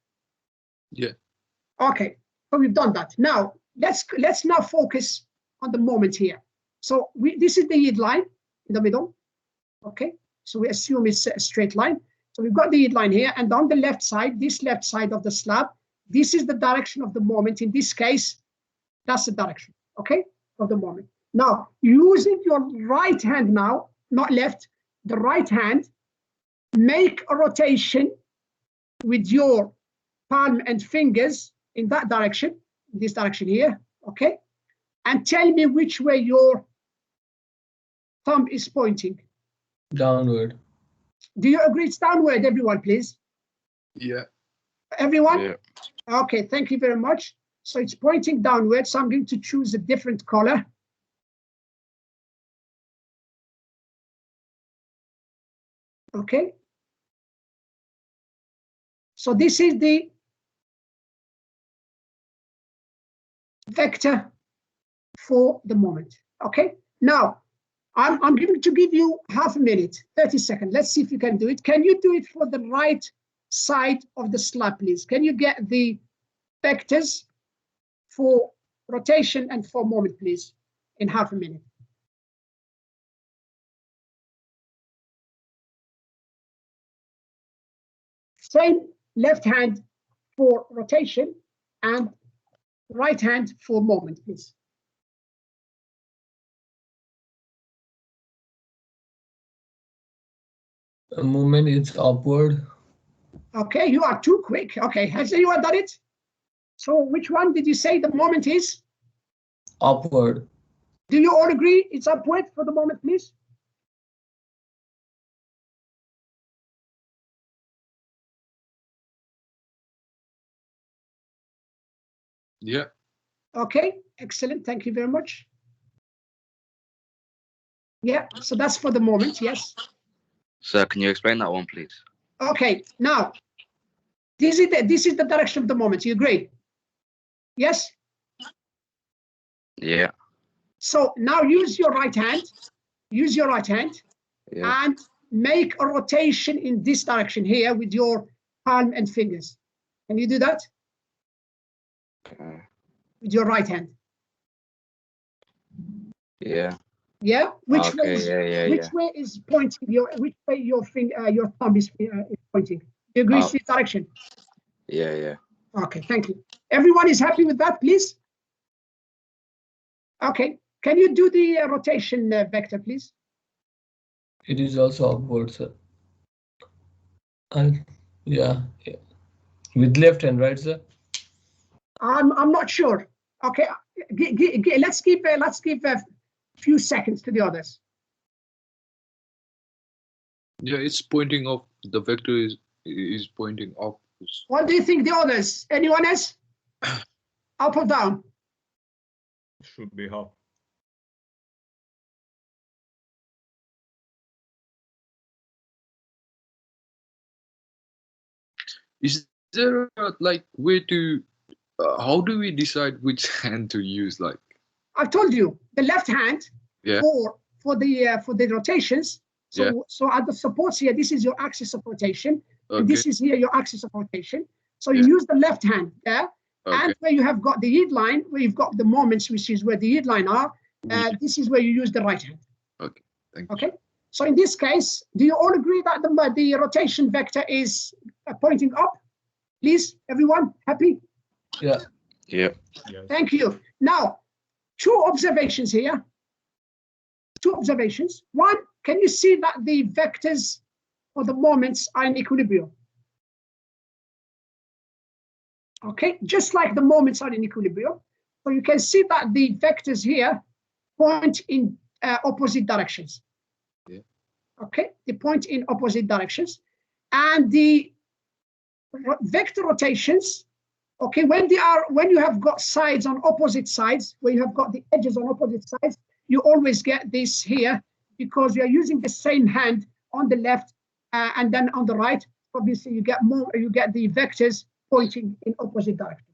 Yeah. Okay, so we've done that. Now let's now focus on the moment here. So this is the yield line in the middle. Okay, so we assume it's a straight line. So we've got the yield line here, and on the left side, this left side of the slab, this is the direction of the moment. In this case, that's the direction, okay, of the moment. Now, using your right hand now, not left, the right hand, make a rotation with your palm and fingers in that direction, this direction here, okay? And tell me which way your thumb is pointing. Downward. Do you agree it's downward, everyone, please? Yeah. Everyone? Yeah. Okay, thank you very much. So it's pointing downward, so I'm going to choose a different color. Okay. So this is the vector for the moment. Okay. Now, I'm going to give you half a minute, 30 seconds. Let's see if you can do it. Can you do it for the right side of the slab, please? Can you get the vectors for rotation and for moment, please, in half a minute? Same left hand for rotation and right hand for moment, please. The movement is upward. Okay, you are too quick. Okay, has anyone done it? So which one did you say the moment is? Upward. Do you all agree it's upward for the moment, please? Yeah. Okay, excellent. Thank you very much. Yeah, so that's for the moment, yes. Sir, can you explain that one, please? Okay, now, this is the direction of the moment. You agree? Yes? Yeah. So now use your right hand. Use your right hand. Yeah. And make a rotation in this direction here with your palm and fingers. Can you do that? Okay. With your right hand. Yeah. Yeah. Which Okay, way? Is, yeah, which way is pointing? Which way your finger, your thumb is pointing? You agree to this direction? Yeah, yeah. Okay. Thank you. Everyone is happy with that, please. Okay. Can you do the rotation vector, please? It is also upward, sir. Yeah. With left hand, right, sir? I'm not sure. Okay. Let's give a few seconds to the others. Yeah, it's pointing up. The vector is pointing up. What do you think, the others? Anyone else? Up or down? Should be up. Is there a like way to? How do we decide which hand to use? Like, I've told you the left hand yeah. for the rotations. So Yeah. so at the supports here, this is your axis of rotation, Okay. and this is here your axis of rotation. So you Yeah. use the left hand there, Okay. and where you have got the yield line, where you've got the moments, which is where the yield line are, this is where you use the right hand. Okay. Thank you. Okay. So in this case, do you all agree that the rotation vector is pointing up? Please, everyone, happy? Yeah. Yeah. Yes. Thank you. Now, two observations here. Two observations. One, can you see that the vectors for the moments are in equilibrium? Okay, just like the moments are in equilibrium. So you can see that the vectors here point in opposite directions. Yeah. Okay, they point in opposite directions. And the vector rotations, okay, when you have got sides on opposite sides, where you have got the edges on opposite sides, you always get this here because you're using the same hand on the left and then on the right. Obviously, you get more. You get the vectors pointing in opposite directions.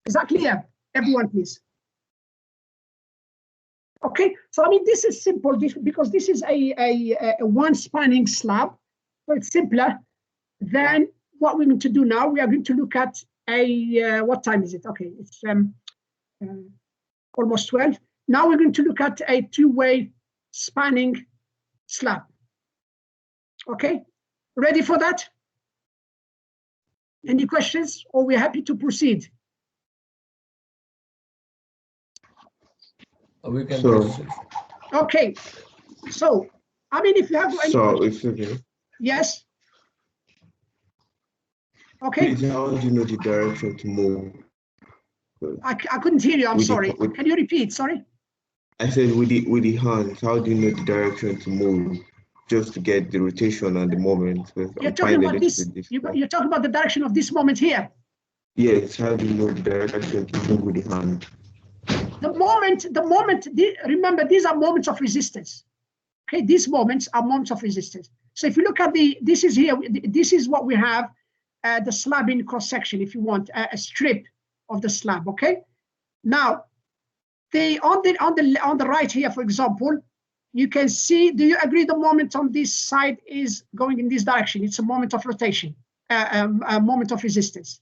Is that clear? Everyone, please. Okay, so I mean, this is simple because this is a one spanning slab, so it's simpler than what we're going to do now. We are going to look at what time is it? Okay, it's almost 12. Now we're going to look at a two-way spanning slab. Okay, ready for that? Any questions, or we're happy to proceed? We can So, okay, so I mean, if you have any okay. Yes. Okay. Please, how do you know the direction to move? I couldn't hear you. I'm sorry. Can you repeat? Sorry. I said with the hands, how do you know the direction to move? Just to get the rotation and the moment. You're talking about this. You're talking about the direction of this moment here. Yes. How do you know the direction to move with the hand? The moment. Remember, these are moments of resistance. Okay, these moments are moments of resistance. So if you look at this is here. This is what we have. The slab in cross section. If you want a strip of the slab. Okay. Now, on the right here, for example, you can see. Do you agree the moment on this side is going in this direction? It's a moment of rotation, a moment of resistance.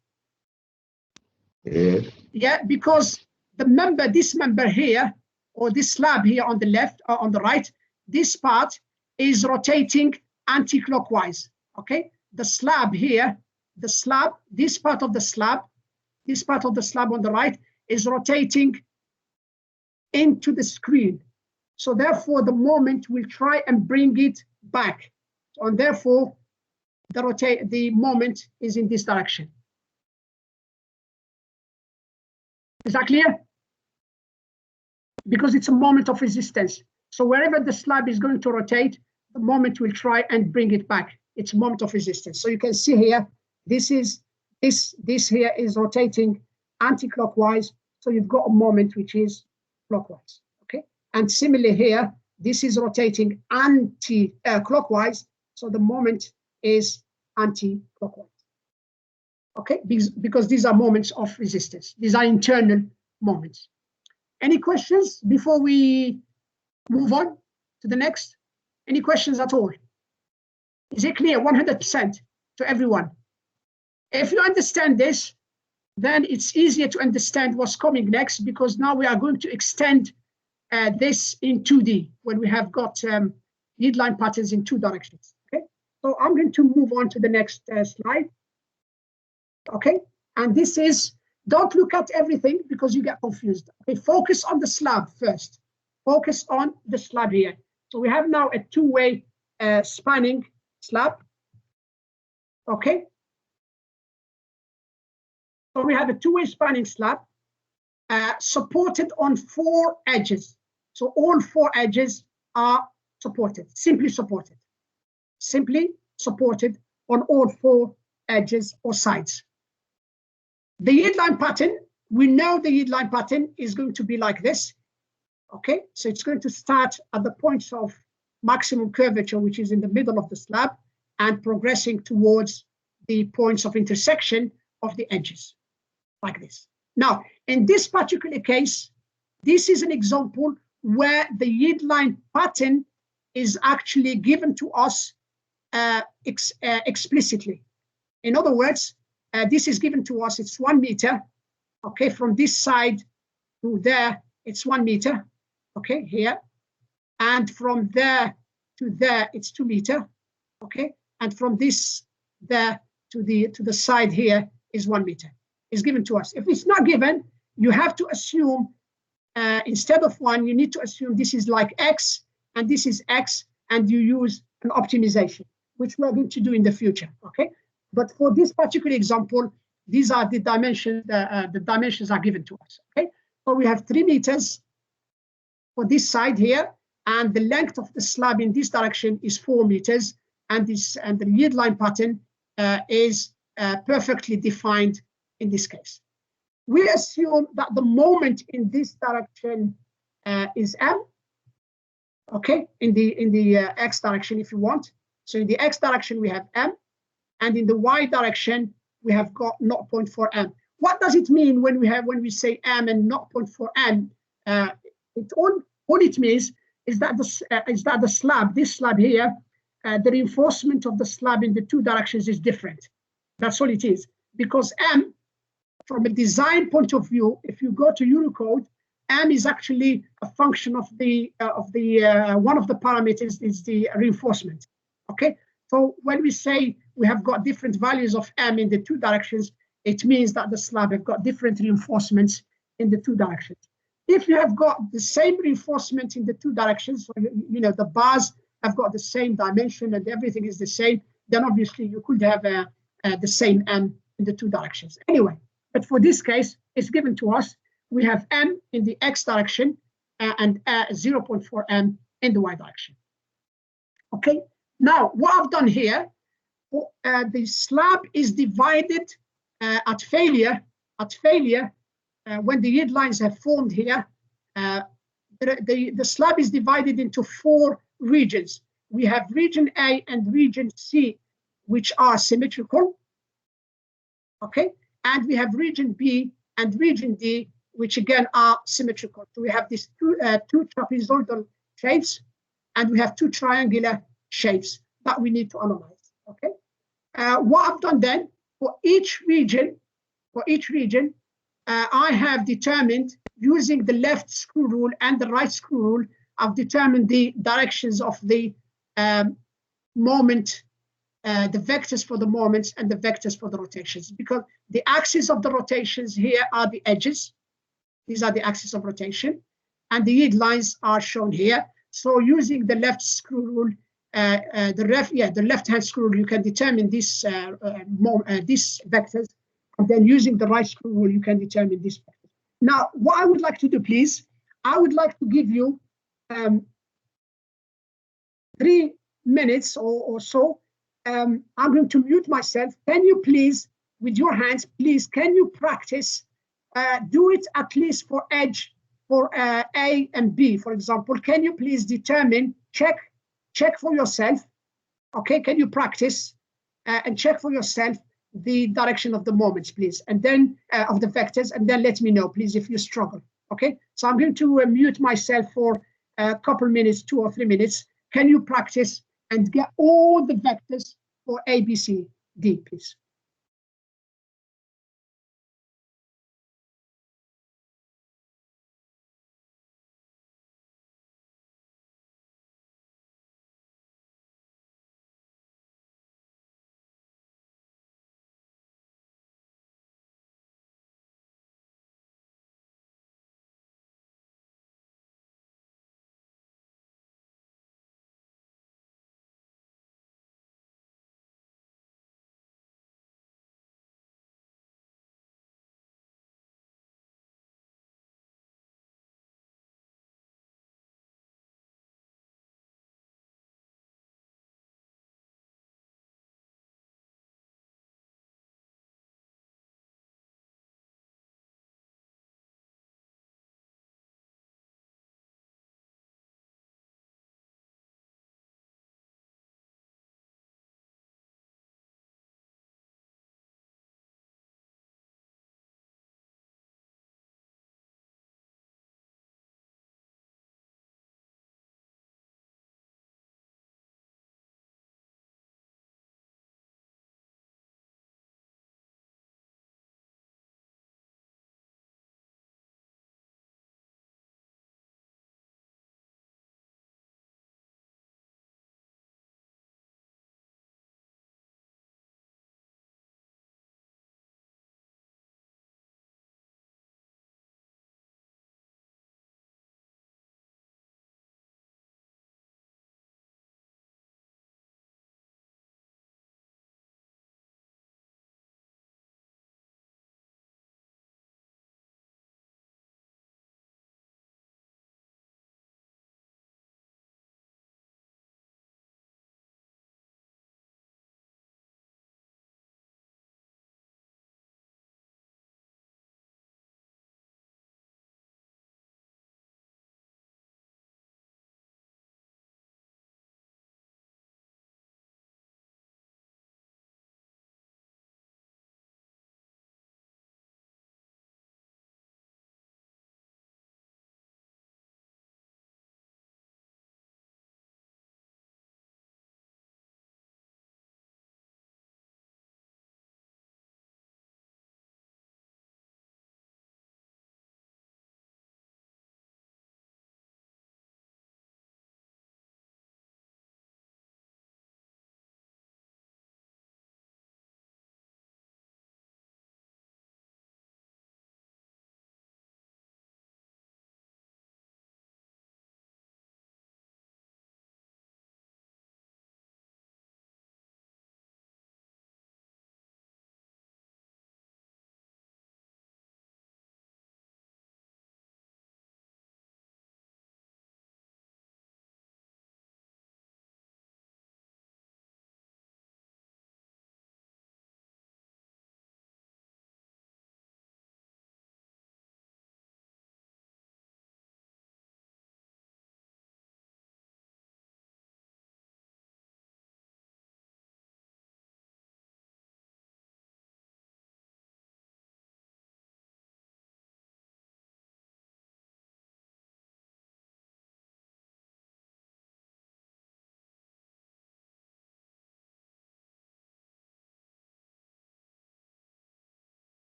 Yeah. Yeah, because this member here, or this slab here on the left or on the right, this part is rotating anti-clockwise. Okay, the slab here, this part of the slab on the right is rotating into the screen. So therefore, the moment will try and bring it back. And therefore, the moment is in this direction. Is that clear? Because it's a moment of resistance. So wherever the slab is going to rotate, the moment will try and bring it back. It's a moment of resistance. So you can see here, this here is rotating anti-clockwise. So you've got a moment which is clockwise. Okay. And similarly here, this is rotating anti-clockwise. So the moment is anti-clockwise. Okay, because these are moments of resistance. These are internal moments. Any questions before we move on to the next? Any questions at all? Is it clear 100% to everyone? If you understand this, then it's easier to understand what's coming next, because now we are going to extend this in 2D when we have got lead line patterns in two directions. Okay, so I'm going to move on to the next slide. Okay, and this is, don't look at everything because you get confused. Okay, focus on the slab first. Focus on the slab here. So we have now a two-way spanning slab. Okay. So we have a two-way spanning slab supported on 4 edges. So all 4 edges are supported, simply supported on all 4 edges or sides. The yield line pattern, we know the yield line pattern is going to be like this. Okay, so it's going to start at the points of maximum curvature, which is in the middle of the slab, and progressing towards the points of intersection of the edges, like this. Now, in this particular case, this is an example where the yield line pattern is actually given to us explicitly. In other words, this is given to us, it's 1 meter, okay, from this side to there, it's 1 meter, okay, here, and from there to there, it's 2 meter, okay, and from this there to the side here is 1 meter. It's given to us. If it's not given, you have to assume instead of 1, you need to assume this is like X and this is X, and you use an optimization, which we're going to do in the future, okay? But for this particular example, these are the dimensions. The dimensions are given to us. Okay, so we have 3 meters for this side here, and the length of the slab in this direction is 4 meters, and the yield line pattern is perfectly defined in this case. We assume that the moment in this direction is M, Okay, in the x direction if you want. So in the x direction we have m, and in the y direction we have got 0.4 m. What does it mean when we say m and 0.4 m? All it means is that the slab, this slab here, the reinforcement of the slab in the two directions is different. That's all it is. Because m, from a design point of view, if you go to Unicode, m is actually a function of the one of the parameters is the reinforcement. Okay, so when we say we have got different values of m in the two directions, it means that the slab have got different reinforcements in the two directions. If you have got the same reinforcement in the two directions, so you know the bars have got the same dimension and everything is the same, then obviously you could have the same m in the two directions. Anyway, but for this case, it's given to us. We have m in the x direction and 0.4 m in the y direction. Okay, now what I've done here, the slab is divided at failure. When the yield lines have formed here, the slab is divided into 4 regions. We have region A and region C, which are symmetrical. Okay, and we have region B and region D, which again are symmetrical. So we have these two trapezoidal shapes, and we have 2 triangular shapes that we need to analyze. Okay, what I've done then for each region, I have determined using the left screw rule and the right screw rule. I've determined the directions of the moment, the vectors for the moments and the vectors for the rotations, because the axis of the rotations here are the edges. These are the axis of rotation, and the yield lines are shown here. So using the left screw rule, the left-hand screw rule, you can determine these vectors, and then using the right screw rule, you can determine this vector. Now, what I would like to do, please, I would like to give you 3 minutes or so. I'm going to mute myself. Can you please, with your hands, please, can you practice? Do it at least for edge, for A and B, for example. Can you please determine, check for yourself, okay? Can you practice and check for yourself the direction of the moments, please, and then of the vectors, and then let me know, please, if you struggle, okay? So I'm going to mute myself for a couple minutes, 2 or 3 minutes. Can you practice and get all the vectors for A, B, C, D, please?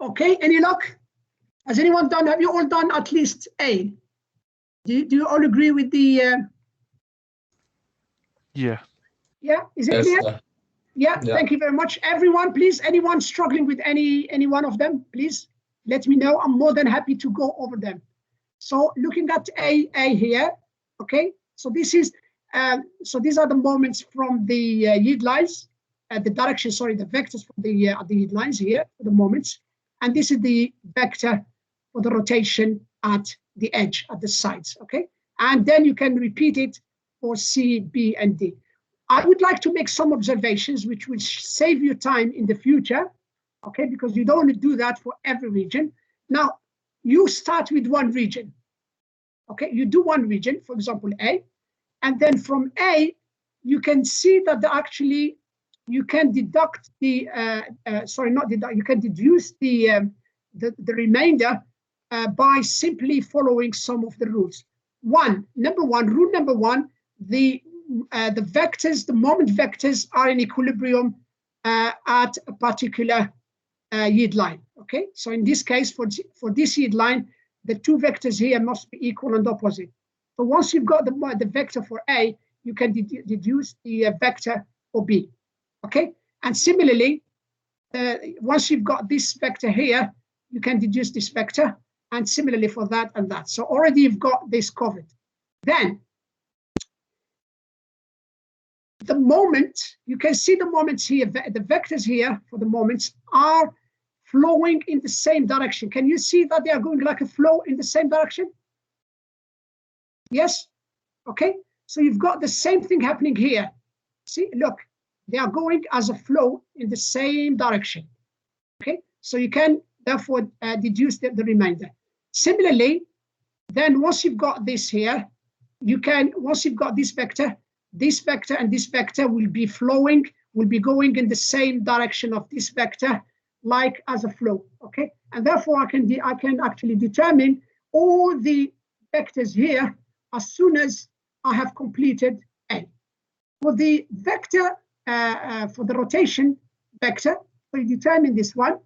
Okay, any luck? Has anyone done, have you all done at least A? Do you all agree with the, Yeah. yeah, is it Yes, clear? sir. Yeah, Yeah. thank you very much. Everyone, please, anyone struggling with any one of them, please let me know. I'm more than happy to go over them. So looking at A here, okay, so this is, so these are the moments from the yield lines, the direction, sorry, the vectors from the yield lines here, the moments, and this is the vector for the rotation at the edge, at the sides, okay? And then you can repeat it for C, B, and D. I would like to make some observations which will save you time in the future, okay, because you don't want to do that for every region. Now, you start with one region, okay? You do one region, for example, A, and then from A, you can see that actually you can deduct the, sorry, not deduct, you can deduce the remainder by simply following some of the rules. Rule number one, the vectors, the moment vectors are in equilibrium at a particular yield line, okay? So in this case, for this yield line, the two vectors here must be equal and opposite. So once you've got the vector for A, you can deduce the vector for B, okay? And similarly, once you've got this vector here, you can deduce this vector, and similarly for that and that. So already you've got this covered. Then, the moment, you can see the moments here, the vectors here for the moments are flowing in the same direction. Can you see that they are going like a flow in the same direction? Yes? Okay, so you've got the same thing happening here. See, look, they are going as a flow in the same direction. Okay, so you can therefore deduce the remainder. Similarly, then once you've got this here, you can, once you've got this vector and this vector will be flowing, will be going in the same direction of this vector, like as a flow, okay? And therefore I can actually determine all the vectors here as soon as I have completed A. For the vector, for the rotation vector, we determine this one,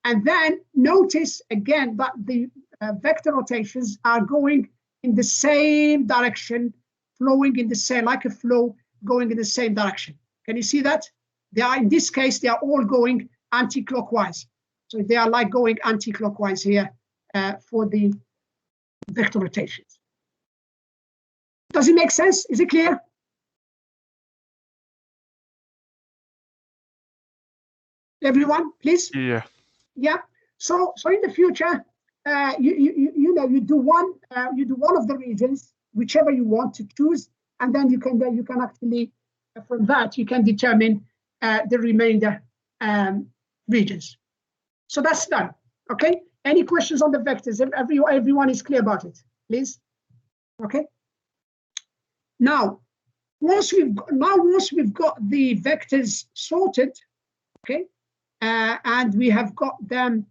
and then notice again that the vector rotations are going in the same direction, flowing in the same, like a flow, going in the same direction. Can you see that? They are, in this case, they are all going anti-clockwise. So they are like going anti-clockwise here for the vector rotations. Does it make sense? Is it clear? Everyone, please? Yeah. Yeah. So in the future, you do one of the regions, whichever you want to choose, and then you can actually from that you can determine the remainder regions. So that's done. Okay. Any questions on the vectors? Everyone is clear about it, please. Okay. Now, once we've got the vectors sorted, okay, and we have got them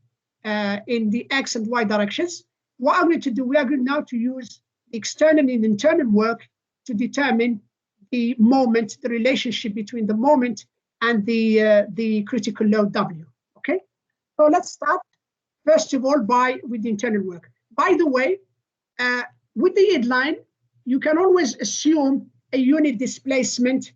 in the X and Y directions, what I'm going to do, we are going now to use the external and internal work to determine the moment, the relationship between the moment and the critical load W. Okay, so let's start first of all with the internal work. By the way, with the yield line, you can always assume a unit displacement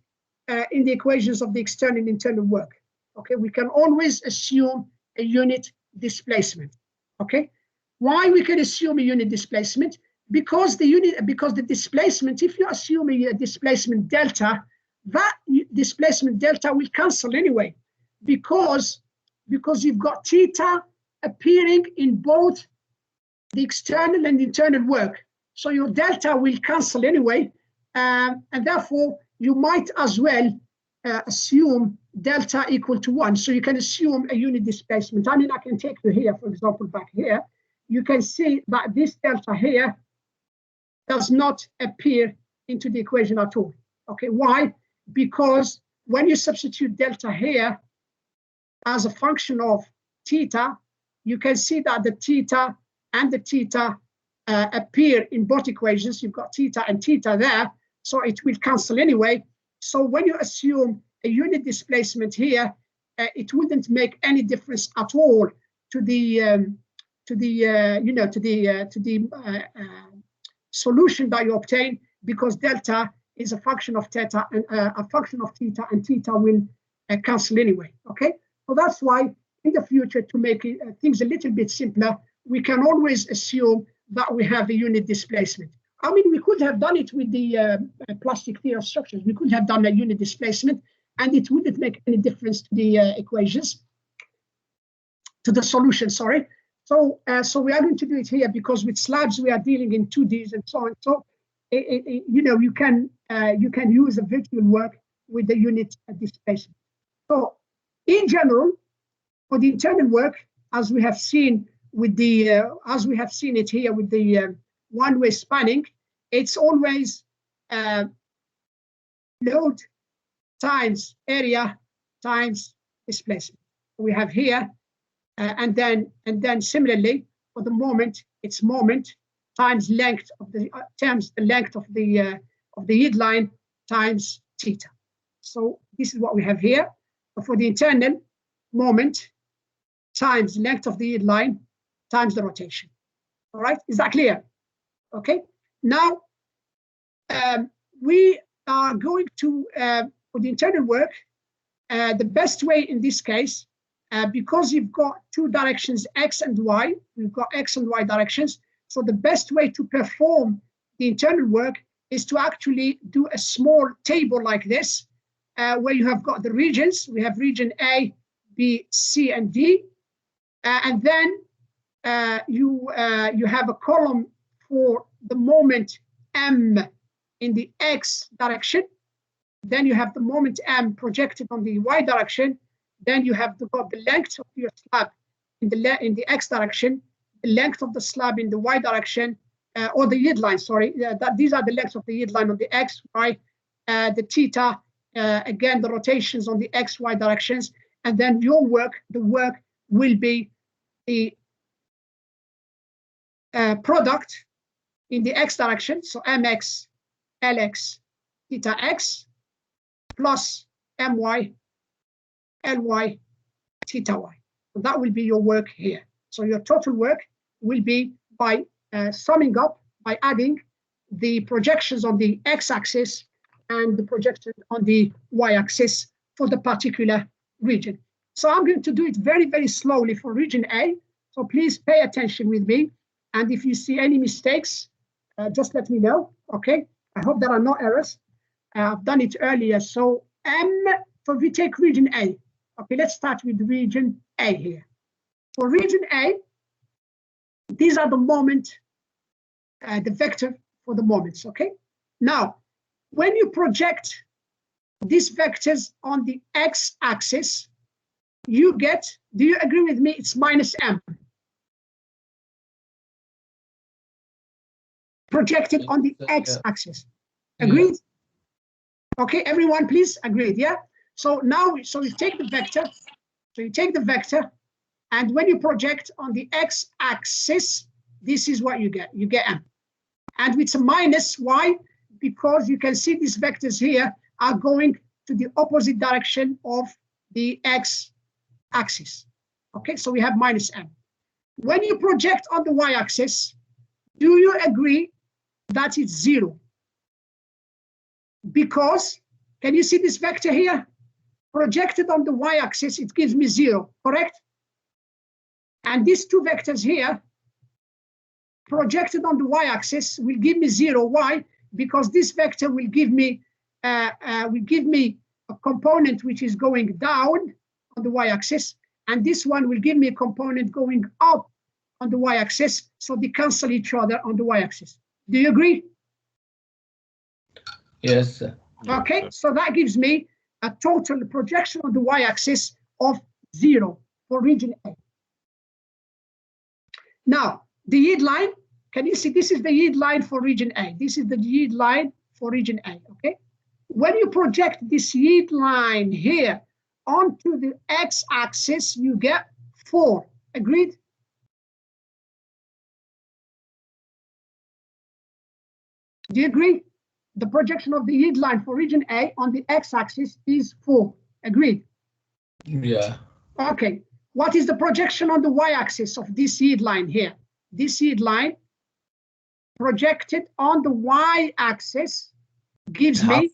in the equations of the external and internal work. Okay, we can always assume a unit displacement. Okay, why we can assume a unit displacement? Because the displacement, if you assume a displacement delta, that displacement delta will cancel anyway, because you've got theta appearing in both the external and internal work. So your delta will cancel anyway, and therefore you might as well assume delta equal to 1. So you can assume a unit displacement. I mean, I can take you here, for example, back here. You can see that this delta here does not appear into the equation at all. Okay, why? Because when you substitute delta here as a function of theta, you can see that the theta and the theta appear in both equations. You've got theta and theta there, so it will cancel anyway. So when you assume a unit displacement here, it wouldn't make any difference at all to the solution that you obtain, because delta is a function of theta and a function of theta, and theta will cancel anyway. Okay, so that's why in the future, to make things a little bit simpler, we can always assume that we have a unit displacement. I mean, we could have done it with the plastic theory of structures. We could have done a unit displacement, and it wouldn't make any difference to the equations, to the solution, sorry. So we are going to do it here, because with slabs we are dealing in 2Ds and so on. So you can use a virtual work with the unit displacement. So in general, for the internal work, as we have seen with the it here with the one-way spanning, it's always load times area times displacement. We have here, and then similarly for the moment, it's moment times length of the the length of the yield line times theta. So this is what we have here. For the internal, moment times length of the yield line times the rotation. All right, is that clear? Okay. Now we are going to for the internal work. The best way in this case, because you've got two directions, x and y, we've got x and y directions. So the best way to perform the internal work is to actually do a small table like this, where you have got the regions. We have region A, B, C, and D, and then you have a column for the moment M in the x direction. Then you have the moment M projected on the y direction. Then you have got the length of your slab in the x direction, the length of the slab in the y direction, or the yield line. Sorry, these are the lengths of the yield line on the x, y, the theta. Again, the rotations on the x, y directions, and then your work. The work will be the product in the x direction. So mx, lx, theta x, plus my, ly, theta y. So that will be your work here. So your total work will be by summing up, by adding the projections on the x-axis and the projection on the y-axis for the particular region. So I'm going to do it very, very slowly for region A. So please pay attention with me. And if you see any mistakes, just let me know, okay? I hope there are no errors. I've done it earlier. So so we take region A. Okay, let's start with region A here. For region A, these are the moment, the vector for the moments, okay? Now, when you project these vectors on the x-axis, you get, do you agree with me, it's minus m. Projected on the x-axis. Agreed? Okay, everyone, please, agreed, yeah? So now, so you take the vector, and when you project on the x-axis, this is what you get m. And it's a minus, why? Because you can see these vectors here are going to the opposite direction of the x-axis. Okay, so we have minus m. When you project on the y-axis, do you agree that it's 0? Because, can you see this vector here? Projected on the y-axis, it gives me 0, correct? And these two vectors here, projected on the y-axis, will give me 0. Why? Because this vector will give me a component which is going down on the y-axis, and this one will give me a component going up on the y-axis, so they cancel each other on the y-axis. Do you agree? Yes, sir. Okay, so that gives me a total projection on the y-axis of 0 for region A. Now, the yield line, can you see this is the yield line for region A? This is the yield line for region A, okay? When you project this yield line here onto the x-axis, you get 4. Agreed? Do you agree? The projection of the yield line for region A on the x-axis is 4. Agreed? Yeah. Okay. What is the projection on the y-axis of this yield line here? This yield line projected on the y-axis gives me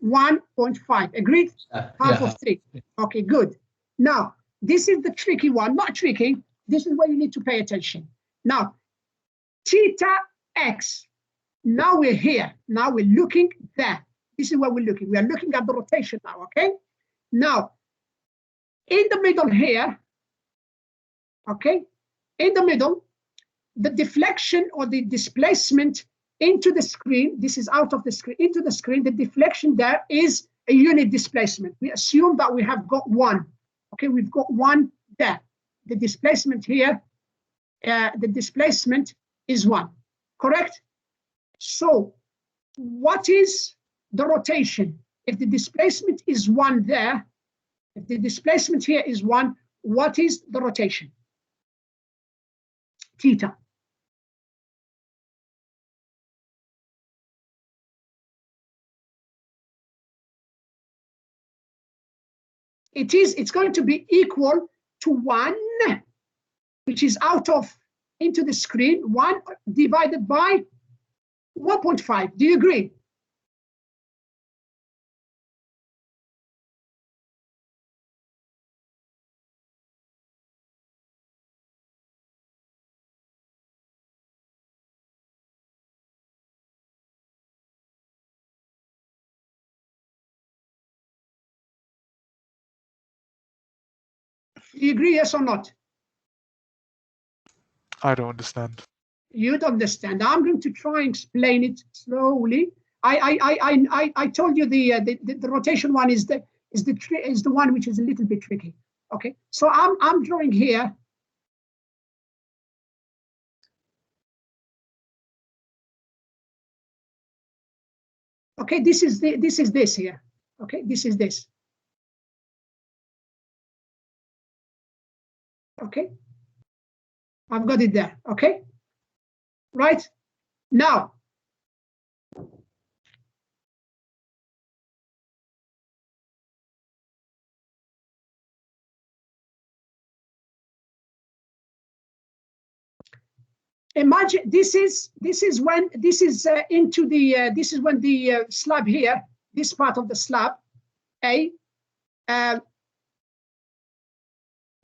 1.5. Agreed? Half of 3. Okay, good. Now, this is the tricky one. Not tricky. This is where you need to pay attention. Now, theta x. Now we're here. Now we're looking there. This is where we're looking. We are looking at the rotation now, okay? Now, in the middle here, okay, in the middle, the deflection or the displacement into the screen, this is out of the screen, into the screen, the deflection there is a unit displacement. We assume that we have got one. Okay, we've got one there. The displacement here, the displacement is 1, correct? So what is the rotation? If the displacement is 1 there, if the displacement here is 1, what is the rotation? Theta. It's going to be equal to 1, which is out of into the screen, 1 divided by 1.5. Do you agree? Do you agree, yes or not? I don't understand. You don't understand. I'm going to try and explain it slowly. I told you the rotation one is the one which is a little bit tricky. Okay, so I'm drawing here. Okay, this is this here. Okay, this is this. Okay, I've got it there. Okay, right now. Imagine this is when this is into the this is when the slab here, this part of the slab,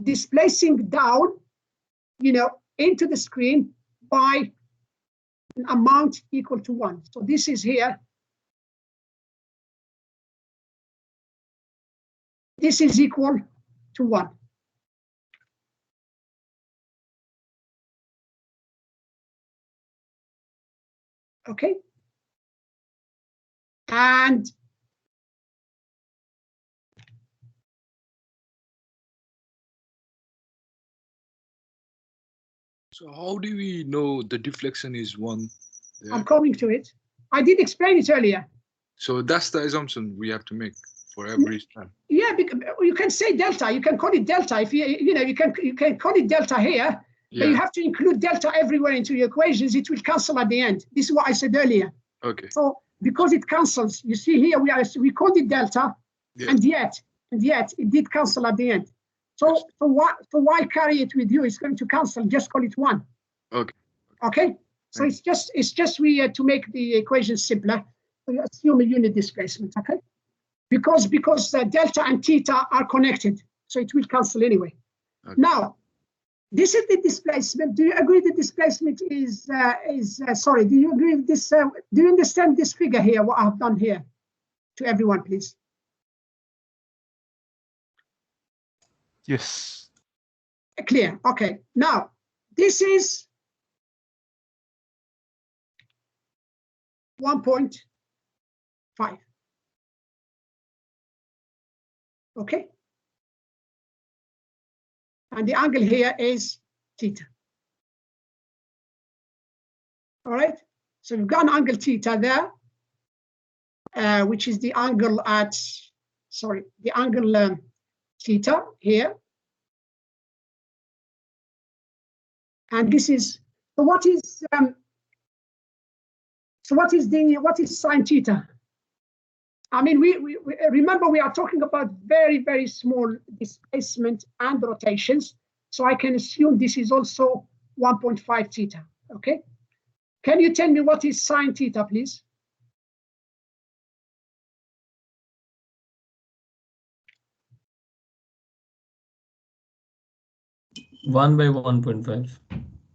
displacing down, you know, into the screen by an amount equal to 1. So this is here. This is equal to 1. Okay. And so how do we know the deflection is 1? Yeah. I'm coming to it. I did explain it earlier. So that's the assumption we have to make for every time. Yeah, because you can say delta. You can call it delta. If you know, you can call it delta here. Yeah. But you have to include delta everywhere into your equations. It will cancel at the end. This is what I said earlier. Okay. So because it cancels, you see here we called it delta, Yeah. and yet it did cancel at the end. So why carry it with you? It's going to cancel. Just call it 1. Okay. Okay. So it's just we to make the equation simpler. We assume a unit displacement. Okay. Because delta and theta are connected, so it will cancel anyway. Okay. Now, this is the displacement. Do you agree the displacement is sorry? Do you agree with this? Do you understand this figure here? What I've done here, to everyone, please. Yes. Clear. Okay. Now, this is 1.5. Okay. And the angle here is theta. All right. So we've got an angle theta there, which is the angle at, sorry, the angle theta here. And this is, so what is sine theta? I mean, we remember we are talking about very, very small displacement and rotations. So I can assume this is also 1.5 theta, okay? Can you tell me what is sine theta, please? One by 1.5.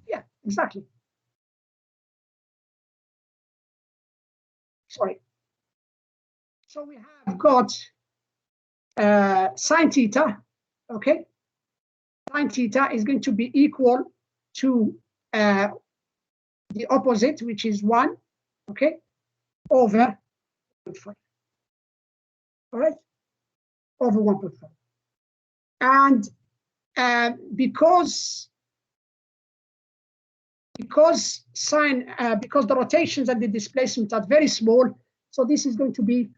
Yeah, exactly. Sorry. So we have got sine theta, okay? Sine theta is going to be equal to the opposite, which is 1, okay, over 1.5. All right, over 1.5. And because the rotations and the displacement are very small, so this is going to be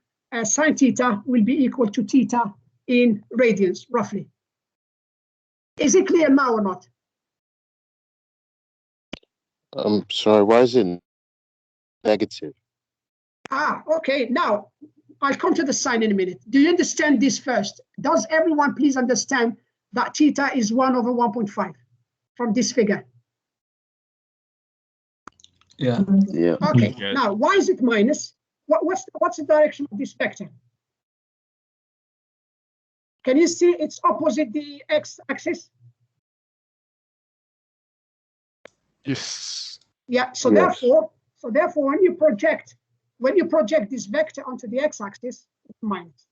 sine theta will be equal to theta in radians, roughly. Is it clear now or not? I'm sorry, why is it negative? Okay. Now, I'll come to the sign in a minute. Do you understand this first? Does everyone please understand that theta is 1 over 1.5 from this figure? Yeah. Yeah. Okay. Yes. Now, why is it minus? What's the direction of this vector? Can you see it's opposite the x-axis? Yes. Yeah. So Yes. therefore, when you project this vector onto the x-axis, it's minus.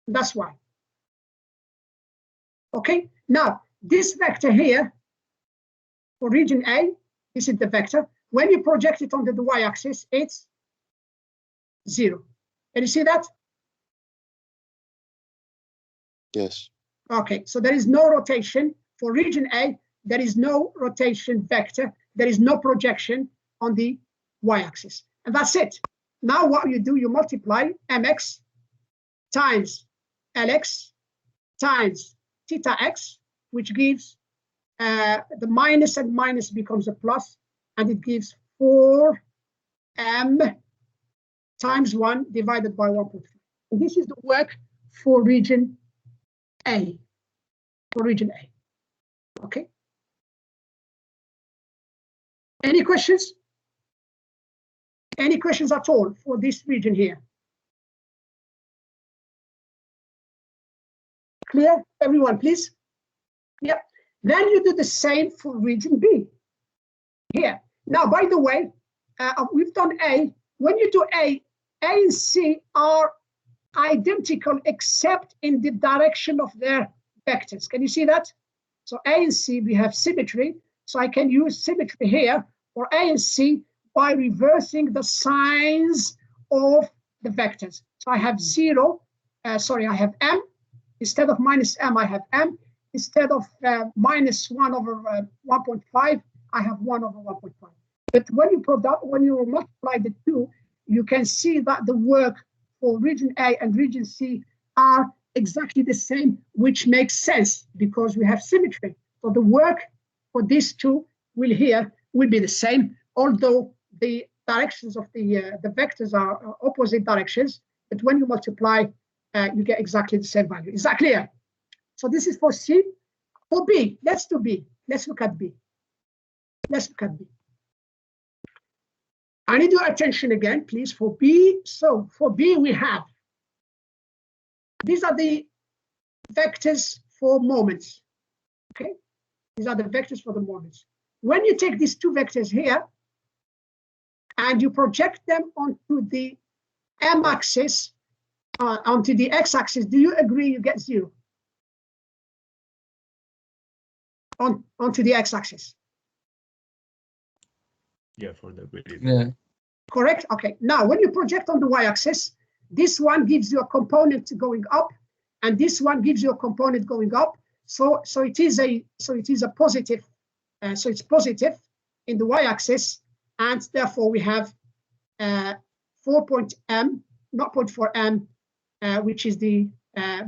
That's why. Okay. Now, this vector here for region A, this is the vector. When you project it onto the y-axis, it's 0. Can you see that? Yes. Okay, so there is no rotation for region A. There is no rotation vector. There is no projection on the y-axis. And that's it. Now what you do, you multiply mx times lx times theta x, which gives the minus and minus becomes a plus, and it gives 4m times 1 divided by 1.5. And this is the work for region A. For region A. Okay. Any questions? Any questions at all for this region here? Clear? Everyone, please? Yep. Then you do the same for region B. Here. Now, by the way, we've done A. When you do A and C are identical except in the direction of their vectors. Can you see that? So A and C, we have symmetry. So I can use symmetry here for A and C by reversing the signs of the vectors. So I have 0, I have M. Instead of minus M, I have M. Instead of minus 1 over 1.5, I have 1 over 1.5. But when you multiply the two, you can see that the work for region A and region C are exactly the same, which makes sense because we have symmetry. So the work for these two will be the same, although the directions of the vectors are opposite directions. But when you multiply, you get exactly the same value. Is that clear? So this is for C. For B, let's do B. Let's look at B. Let's look at B. I need your attention again, please, for B. So for B, we have, these are the vectors for moments, okay? These are the vectors for the moments. When you take these two vectors here and you project them onto the m-axis, onto the x-axis, do you agree you get 0? Onto the x-axis. Yeah, for the grid. Yeah. Correct? Okay. Now, when you project on the y-axis, this one gives you a component going up, and this one gives you a component going up. So it is a positive. So it's positive in the y-axis, and therefore we have 4.m, not 0.4m, which is the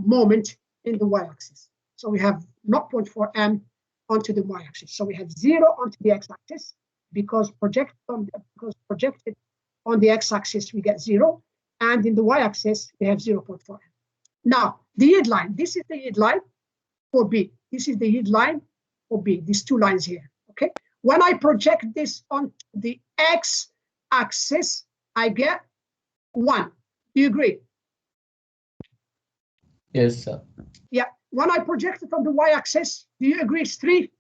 moment in the y-axis. So we have not 0.4m onto the y-axis. So we have 0 onto the x-axis because projected on the x-axis we get 0, and in the y-axis, we have 0.4m. Now, the yield line, this is the yield line for B. This is the yield line for B, these two lines here, okay? When I project this on the x-axis, I get 1. Do you agree? Yes, sir. Yeah. When I project it on the y-axis, do you agree it's 3?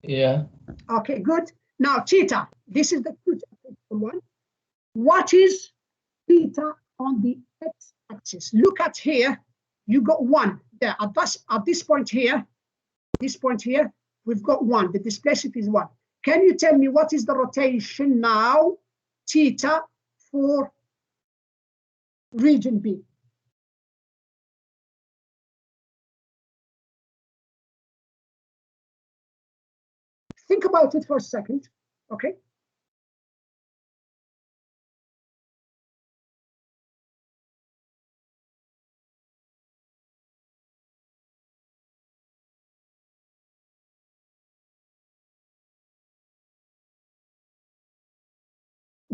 Yeah. Okay, good. Now, theta, this is the one. What is theta on the x-axis? Look at here. You got 1 there. At this point here, we've got 1. The displacement is 1. Can you tell me what is the rotation now, theta, for region B? Think about it for a second, okay?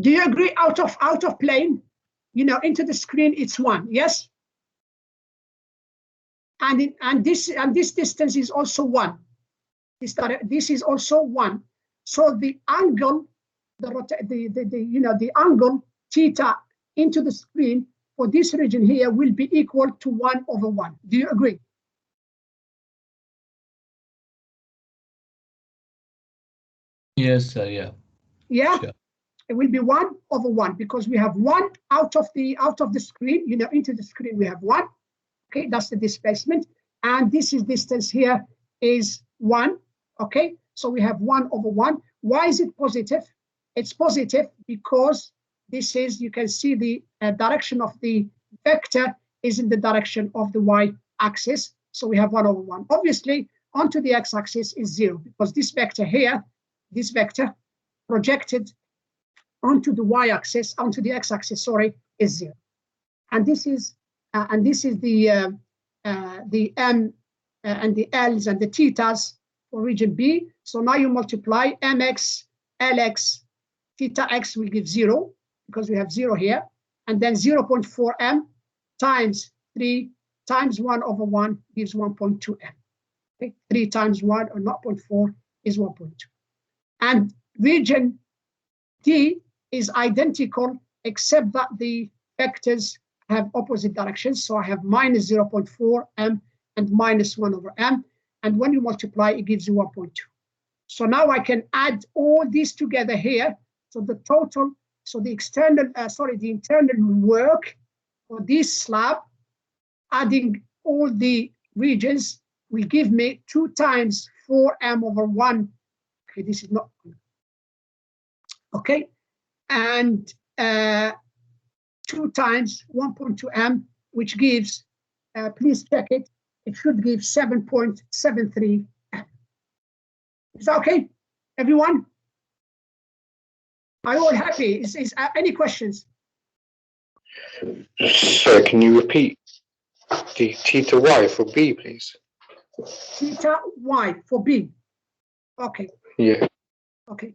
Do you agree out of plane, into the screen, it's 1, yes? And this distance is also 1. This is also 1. So the angle, the angle theta into the screen for this region here will be equal to 1/1. Do you agree? Yes, sir. Yeah. Yeah. Sure. It will be 1/1 because we have 1 out of the screen, into the screen we have 1. Okay, that's the displacement. And this is distance here is 1. Okay, so we have 1/1. Why is it positive? It's positive because this is, you can see the direction of the vector is in the direction of the y-axis. So we have 1/1. Obviously, onto the x-axis is 0 because this vector here, this vector projected onto the y-axis, onto the x-axis, sorry, is 0. And this is the m and the l's and the thetas for region B. So now you multiply mx, lx, theta x will give 0 because we have 0 here, and then 0.4m times 3 times 1/1 gives 1.2m. Okay? 3 times 1 or 0.4 is 1.2. And region D is identical except that the vectors have opposite directions. So I have minus 0.4m and minus 1/m. And when you multiply, it gives you 1.2. So now I can add all these together here. So the total, so the internal work for this slab, adding all the regions, will give me 2 times 4m/1. Okay, this is not good. Okay, and 2 times 1.2m, which gives, please check it, it should give 7.73m. Is that okay, everyone? Are you all happy? Is any questions? Sir, can you repeat the theta y for B, please? Theta y for B. Okay. Yeah. Okay.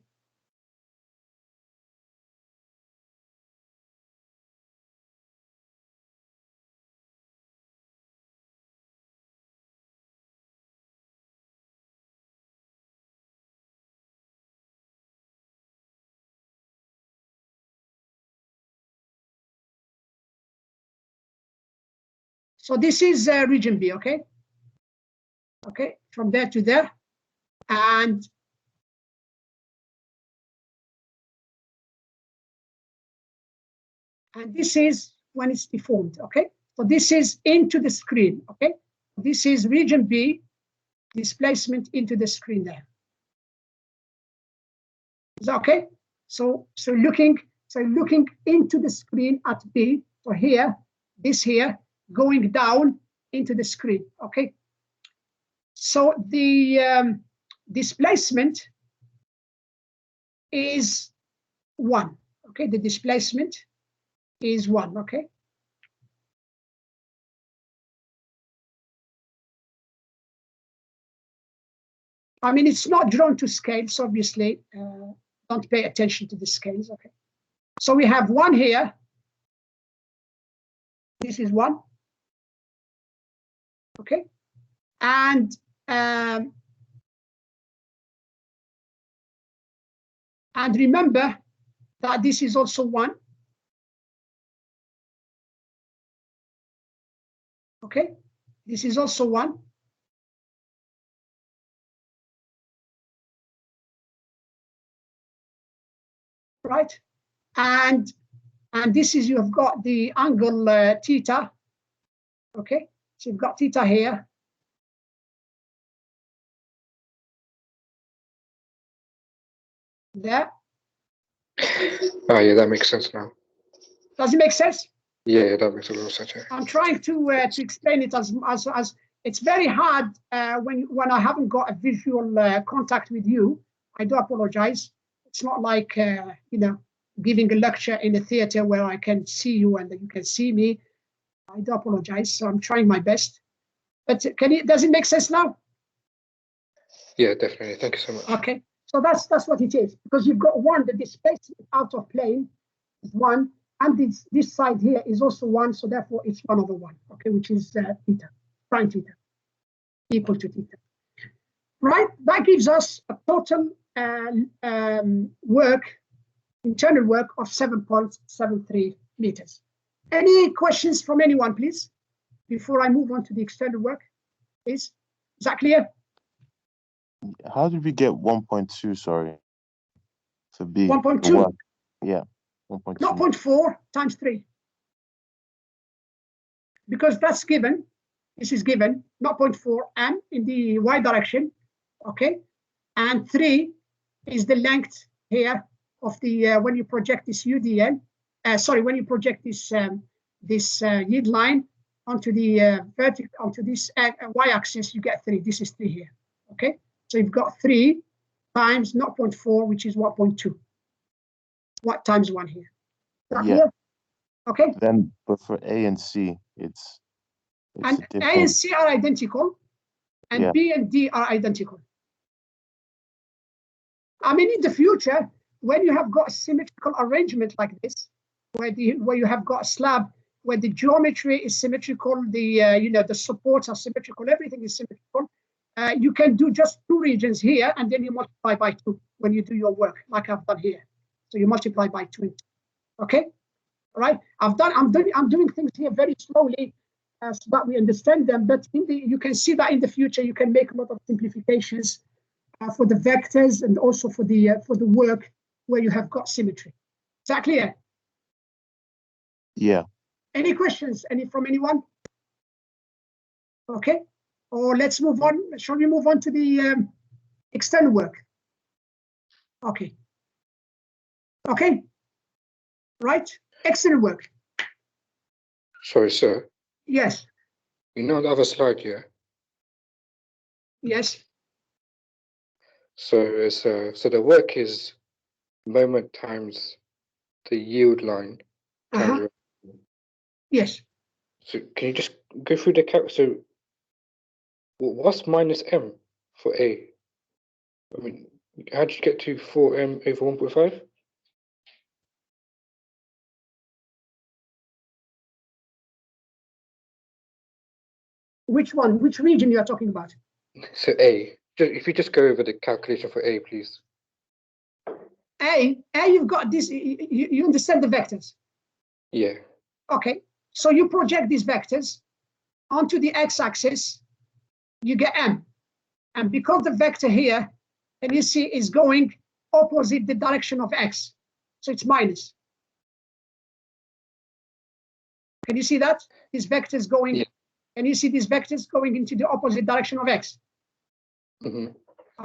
So this is region B, okay? Okay, from there to there. And this is when it's deformed, okay? So this is into the screen, okay? This is region B, displacement into the screen there. Is that okay? So looking into the screen at B, so here, this here, going down into the screen, okay? So the displacement is 1, okay? The displacement is 1, okay? I mean, it's not drawn to scales, obviously. Don't pay attention to the scales, okay? So we have 1 here, This is 1. Okay, and remember that this is also 1. Okay, this is also 1. Right, and this is, you have got the angle theta. Okay, so you've got theta here. There. Oh, yeah, that makes sense now. Does it make sense? Yeah, that makes a lot of sense. Yeah. I'm trying to explain it as it's very hard when I haven't got a visual contact with you. I do apologize. It's not like you know, giving a lecture in a theater where I can see you and you can see me. I do apologize. So I'm trying my best. But does it make sense now? Yeah, definitely. Thank you so much. Okay. So that's what it is, because you've got 1, the displacement out of plane is 1, and this side here is also 1, so therefore it's 1/1, okay, which is theta, sine theta, equal to theta. Right, that gives us a total internal work of 7.73 meters. Any questions from anyone, please, before I move on to the external work, please? Is that clear? How did we get 1.2, sorry, for B? 1.2? Yeah, 1.2. 0.4 times 3. Because that's given, this is given, 0.4 m in the y direction, okay? And 3 is the length here of the, when you project this UDL, when you project this yield line onto the vertical, onto this y-axis, you get 3. This is 3 here, okay? So you've got 3 times 0.4, which is 1.2. What times 1 here? Yeah. Here? Okay. Then, but for A and C, it's and different. A and C are identical, and B and D are identical. I mean, in the future, when you have got a symmetrical arrangement like this, where you have got a slab where the geometry is symmetrical, the the supports are symmetrical, everything is symmetrical. You can do just 2 regions here, and then you multiply by 2 when you do your work, like I've done here. So you multiply by 2. Okay, all right. I'm doing things here very slowly, so that we understand them. But you can see that in the future you can make a lot of simplifications for the vectors and also for the work where you have got symmetry. Is that clear? Yeah. Any questions? From anyone? Okay. Or let's move on. Shall we move on to the external work? Okay. Okay. Right. External work. Sorry, sir. Yes. You know the other slide here? Yes. So it's so the work is moment times the yield line times. Yes. So can you just go through the calc? So what's minus m for A? I mean, how did you get to 4m over 1.5? Which one? Which region you are talking about? So A. If you just go over the calculation for A, please. A, you've got this. You understand the vectors? Yeah. Okay. So you project these vectors onto the x-axis. You get m, and because the vector here, and you see, is going opposite the direction of x, so it's minus. Can you see that? This vector is going. Yeah. And you see these vectors going into the opposite direction of x.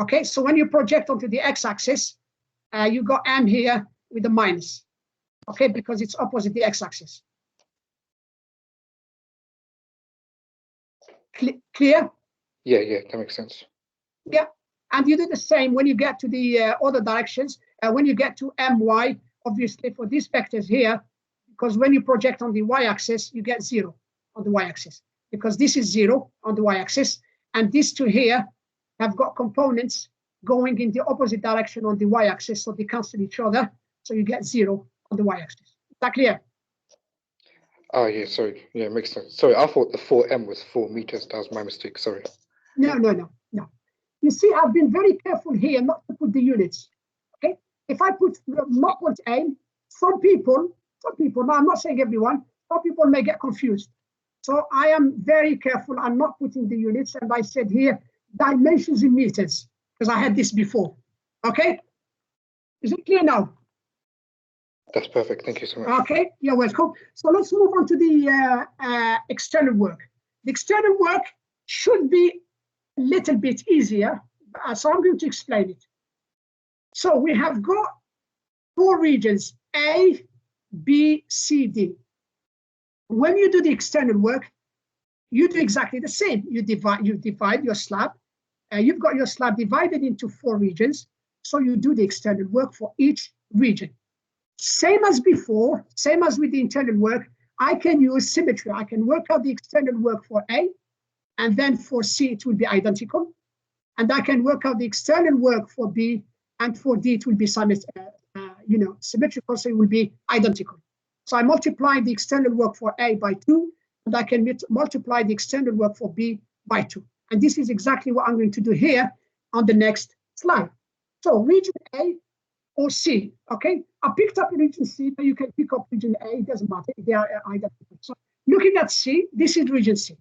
Okay, so when you project onto the x-axis, you got m here with a minus, okay, because it's opposite the x-axis. Clear? Yeah, that makes sense. Yeah, and you do the same when you get to the other directions. When you get to my, obviously for these vectors here, because when you project on the y-axis, you get 0 on the y-axis, because this is 0 on the y-axis, and these two here have got components going in the opposite direction on the y-axis, so they cancel each other, so you get 0 on the y-axis. Is that clear? Oh, yeah, sorry. Yeah, makes sense. Sorry, I thought the 4M was 4 meters. That was my mistake. Sorry. No. You see, I've been very careful here not to put the units. Okay, if I put not point A, some people, now I'm not saying everyone, some people may get confused. So I am very careful. I'm not putting the units, and I said here dimensions in meters because I had this before. Okay, is it clear now? That's perfect. Thank you so much. Okay, you're welcome. So let's move on to the external work. The external work should be a little bit easier, so I'm going to explain it. So we have got 4 regions, A, B, C, D. When you do the external work, you do exactly the same. You divide your slab. You've got your slab divided into 4 regions, so you do the external work for each region. Same as before, same as with the internal work, I can use symmetry. I can work out the external work for A, and then for C, it will be identical. And I can work out the external work for B, and for D, it will be symmetrical, so it will be identical. So I multiply the external work for A by 2, and I can multiply the external work for B by 2. And this is exactly what I'm going to do here on the next slide. So region A or C, okay? I picked up region C, but you can pick up region A, it doesn't matter, they are identical. So looking at C, this is region C.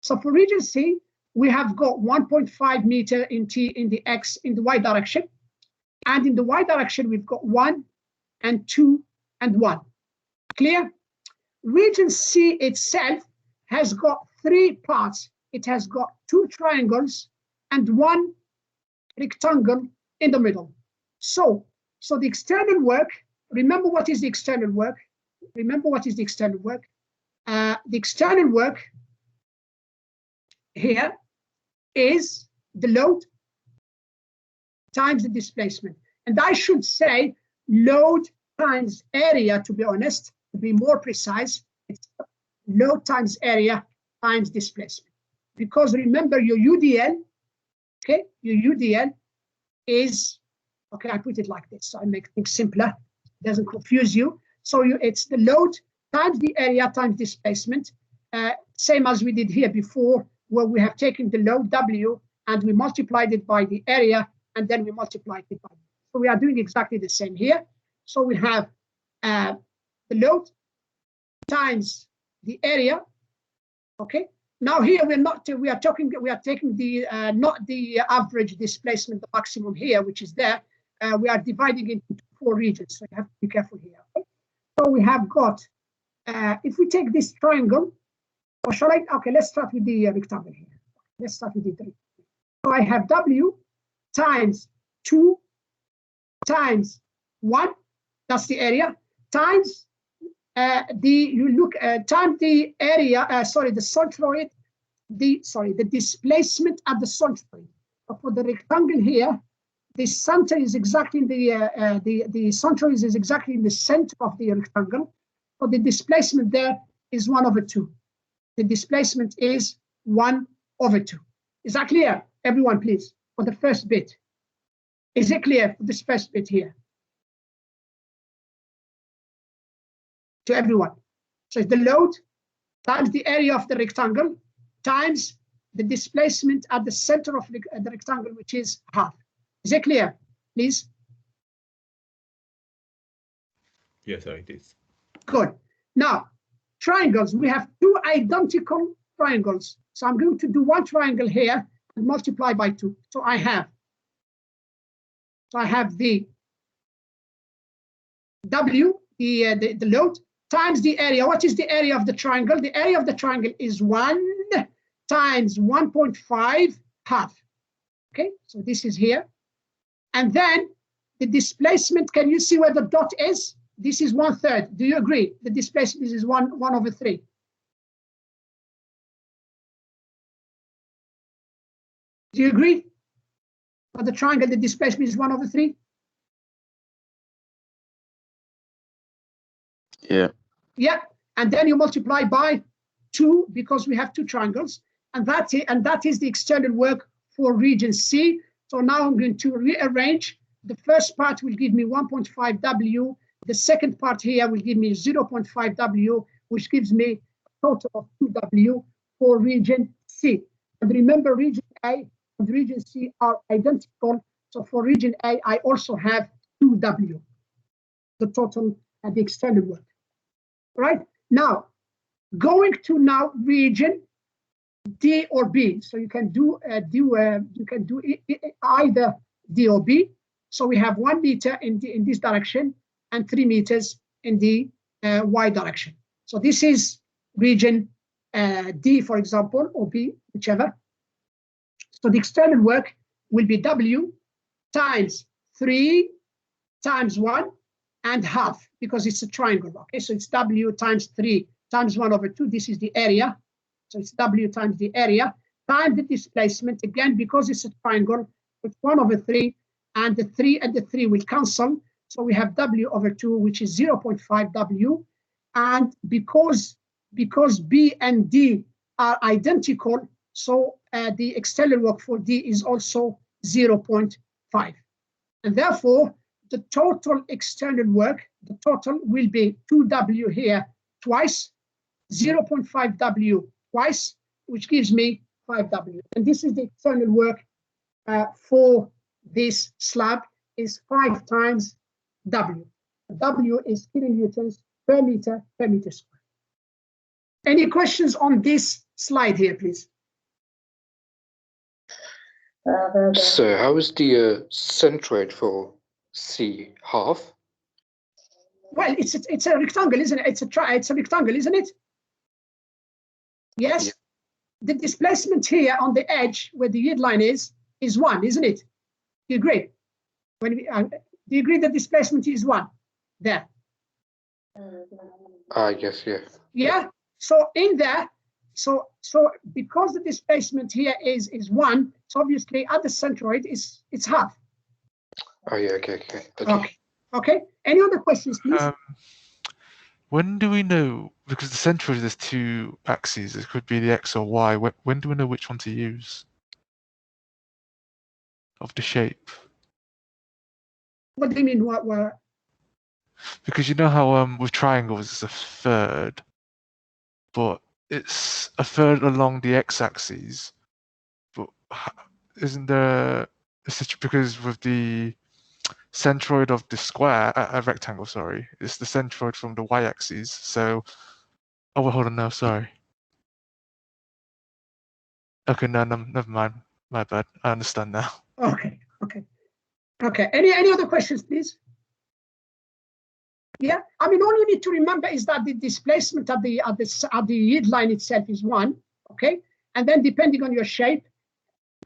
So for region C, we have got 1.5 meter in the Y direction. And in the Y direction, we've got 1 and 2 and 1. Clear? Region C itself has got 3 parts. It has got 2 triangles and 1 rectangle in the middle. So the external work, remember what is the external work? The external work here is the load times the displacement. And I should say load times area, to be honest, to be more precise, it's load times area times displacement. Because remember your UDL, okay, your UDL is, okay, I put it like this, so I make things simpler, it doesn't confuse you. So it's the load times the area times displacement, same as we did here before, where we have taken the load W and we multiplied it by the area, and then we multiplied it by. So we are doing exactly the same here. So we have the load times the area. Okay. Now here we are taking the not the average displacement, the maximum here, which is there. We are dividing it into 4 regions, so you have to be careful here. Okay? So we have got, if we take this triangle, or shall I? Okay, let's start with the rectangle here. Let's start with the 3. So I have W times 2 times 1, that's the area, times times the area, the centroid, the displacement at the centroid. So for the rectangle here, the center is exactly in the centroid is exactly in the center of the rectangle. So the displacement there is 1/2. The displacement is 1/2. Is that clear? Everyone, please, for the first bit. Is it clear for this first bit here? To everyone. So it's the load times the area of the rectangle times the displacement at the center of the rectangle, which is half. Is it clear, please? Yes, it is. Good. Now, triangles, we have 2 identical triangles. So I'm going to do 1 triangle here and multiply by 2. So I have the W, the load, times the area. What is the area of the triangle? The area of the triangle is 1 times 1.5 half. Okay, so this is here. And then the displacement, can you see where the dot is? This is 1/3. Do you agree? The displacement is 1/3. Do you agree? For the triangle, the displacement is 1/3. Yeah. Yeah, and then you multiply by 2 because we have 2 triangles, and that is the external work for region C. So now I'm going to rearrange. The first part will give me 1.5 W. The second part here will give me 0.5 W, which gives me a total of 2W for region C. And remember, region A and region C are identical. So for region A, I also have 2W, the total and the external work. Right? Now, going to now region D or B. So you can do either D or B. So we have 1 meter in this direction and 3 meters in the Y direction. So this is region D, for example, or B, whichever. So the external work will be W times 3 times 1 and half, because it's a triangle. Okay, so it's W times 3 times 1 over 2. This is the area. So it's W times the area times the displacement. Again, because it's a triangle, it's 1 over 3, and the 3 and the 3 will cancel. So we have W over 2, which is 0.5 W. And because B and D are identical, so the external work for D is also 0.5. And therefore, the total external work, the total will be 2W here twice, 0.5 W twice, which gives me 5W. And this is the external work for this slab is 5 times W. W is kilonewtons per meter square. Any questions on this slide here, please? So how is the centroid for C half? Well, it's a rectangle, isn't it? It's a rectangle, isn't it? Yes. Yeah. The displacement here on the edge where the yield line is 1, isn't it? Do you agree? Do you agree that displacement is 1 there? Yes, yeah. Yeah. So in there, so because the displacement here is 1, so obviously at the centroid it's half. Oh yeah, okay. Any other questions, please? When do we know, because the centroid there's 2 axes, it could be the X or Y, when do we know which one to use of the shape? What do you mean? What? Because you know how with triangles it's a third, but it's a third along the X-axis. But isn't there because with the centroid of the square, a rectangle, sorry, it's the centroid from the Y-axis. So, oh, well, hold on, no, sorry. Okay, no, never mind. My bad. I understand now. Okay. Any other questions, please? Yeah, I mean, all you need to remember is that the displacement at the yield line itself is 1. Okay, and then depending on your shape,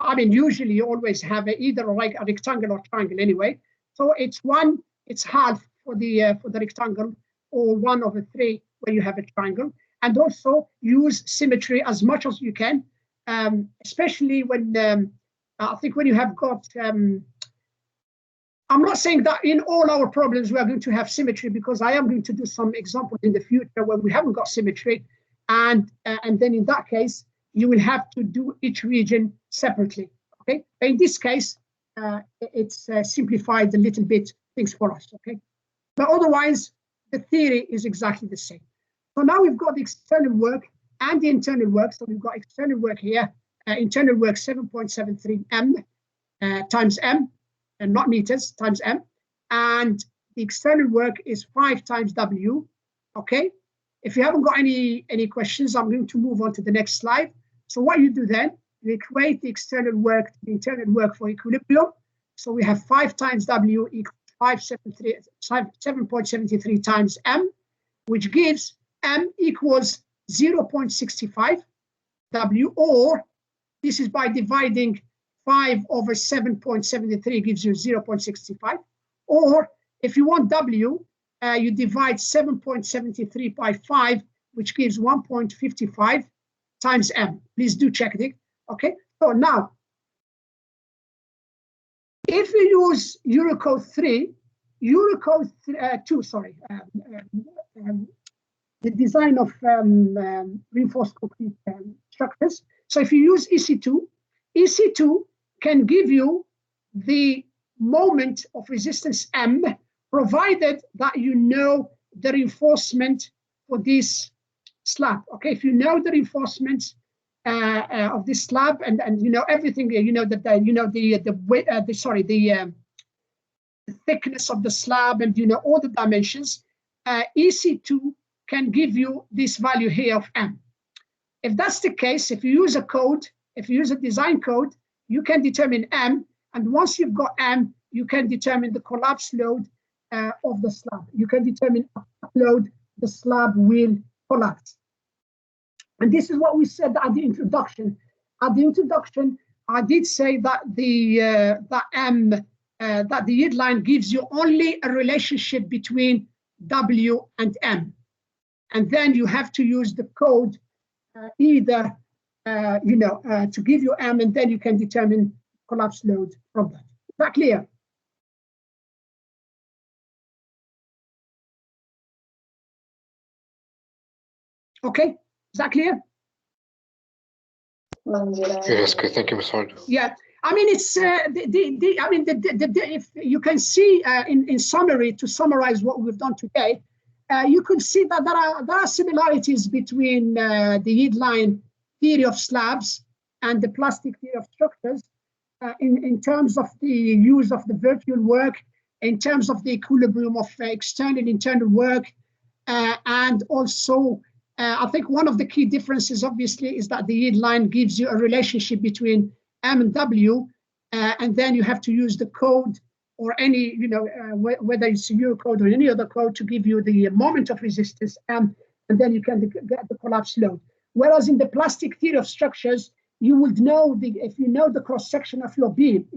I mean, usually you always have either a rectangle or triangle anyway. So it's 1, it's half for the rectangle, or 1 over 3 where you have a triangle. And also use symmetry as much as you can, especially when I think when you have got. I'm not saying that in all our problems we are going to have symmetry, because I am going to do some examples in the future where we haven't got symmetry, and then in that case you will have to do each region separately. Okay, but in this case it's simplified a little bit things for us. Okay, but otherwise the theory is exactly the same. So now we've got the external work and the internal work. So we've got external work here, internal work 7.73 m times m. And not meters, times m, and the external work is 5 times w. Okay, if you haven't got any questions, I'm going to move on to the next slide. So what you do then, you equate the external work to the internal work for equilibrium. So we have 5 times w equals 7.73 times m, which gives m equals 0.65 w, or this is by dividing 5 over 7.73 gives you 0.65. Or if you want W, you divide 7.73 by 5, which gives 1.55 times M. Please do check it. Okay, so now, if you use Eurocode 2, sorry, the design of reinforced concrete structures. So if you use EC2 can give you the moment of resistance M, provided that you know the reinforcement for this slab. Okay, if you know the reinforcements of this slab and you know everything, you know that the thickness of the slab and you know all the dimensions, EC2 can give you this value here of M. If that's the case, if you use a code, if you use a design code, you can determine M, and once you've got M, you can determine the collapse load of the slab. You can determine what load the slab will collapse. And this is what we said at the introduction. At the introduction, I did say that the yield line gives you only a relationship between W and M, and then you have to use the code either to give you M, and then you can determine collapse load from that. Is that clear? Okay, is that clear? Yes, good. Thank you, Mr. Hard. Yeah, I mean it's if you can see in summary, to summarize what we've done today, you could see that there are similarities between the yield line theory of slabs and the plastic theory of structures in terms of the use of the virtual work, in terms of the equilibrium of external and internal work, and also I think one of the key differences obviously is that the yield line gives you a relationship between M and W, and then you have to use the code or any, whether it's your code or any other code to give you the moment of resistance M, and then you can get the collapse load. Whereas in the plastic theory of structures, you would know if you know the cross section of your beam,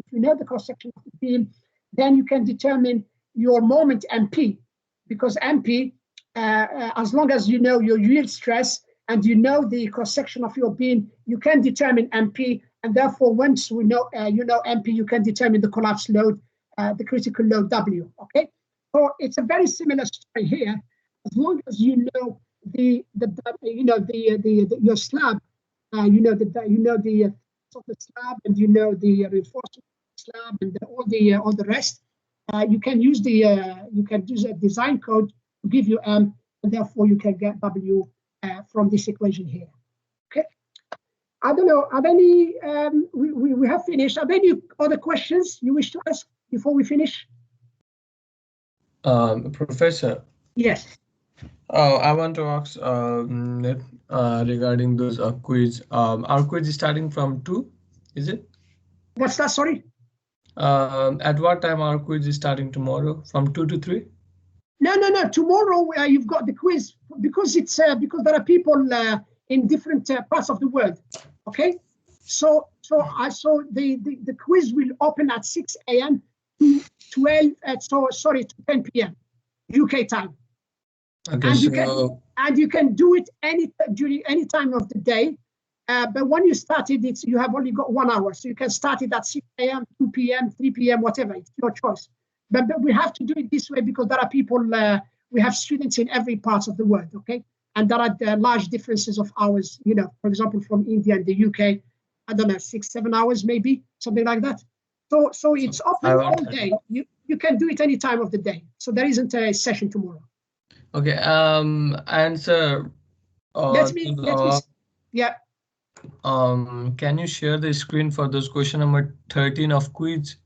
then you can determine your moment MP, because MP, as long as you know your yield stress and you know the cross section of your beam, you can determine MP, and therefore once we know MP, you can determine the collapse load, the critical load W. Okay, so it's a very similar story here. As long as you know your slab, the of the slab, and you know the reinforcement of the slab, and all the rest, you can use a design code to give you M, and therefore you can get W from this equation here. Okay, I don't know. Are there any? We have finished. Are there any other questions you wish to ask before we finish? Professor. Yes. I want to ask regarding those quiz. Our quiz is starting from 2, is it? What's that? Sorry. At what time our quiz is starting tomorrow? From 2 to 3? No. Tomorrow you've got the quiz because it's because there are people in different parts of the world. Okay. So the quiz will open at 6 a.m. to 10 p.m. UK time. Okay, and you can do it during any time of the day, but when you start it, you have only got 1 hour, so you can start it at 6 a.m., 2 p.m., 3 p.m., whatever. It's your choice. But we have to do it this way because there are people. We have students in every part of the world. Okay, and there are large differences of hours. For example, from India and the UK, I don't know, 6-7 hours maybe, something like that. So it's open all day. You can do it any time of the day. So there isn't a session tomorrow. Okay. Answer. Let me. Yeah. Can you share the screen for this question number 13 of quiz?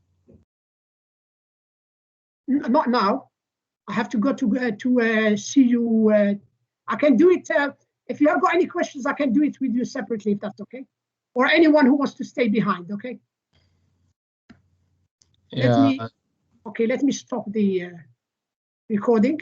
Not now. I have to go to see you. I can do it. If you have got any questions, I can do it with you separately, if that's okay. Or anyone who wants to stay behind. Okay. Yeah. Let me stop the recording.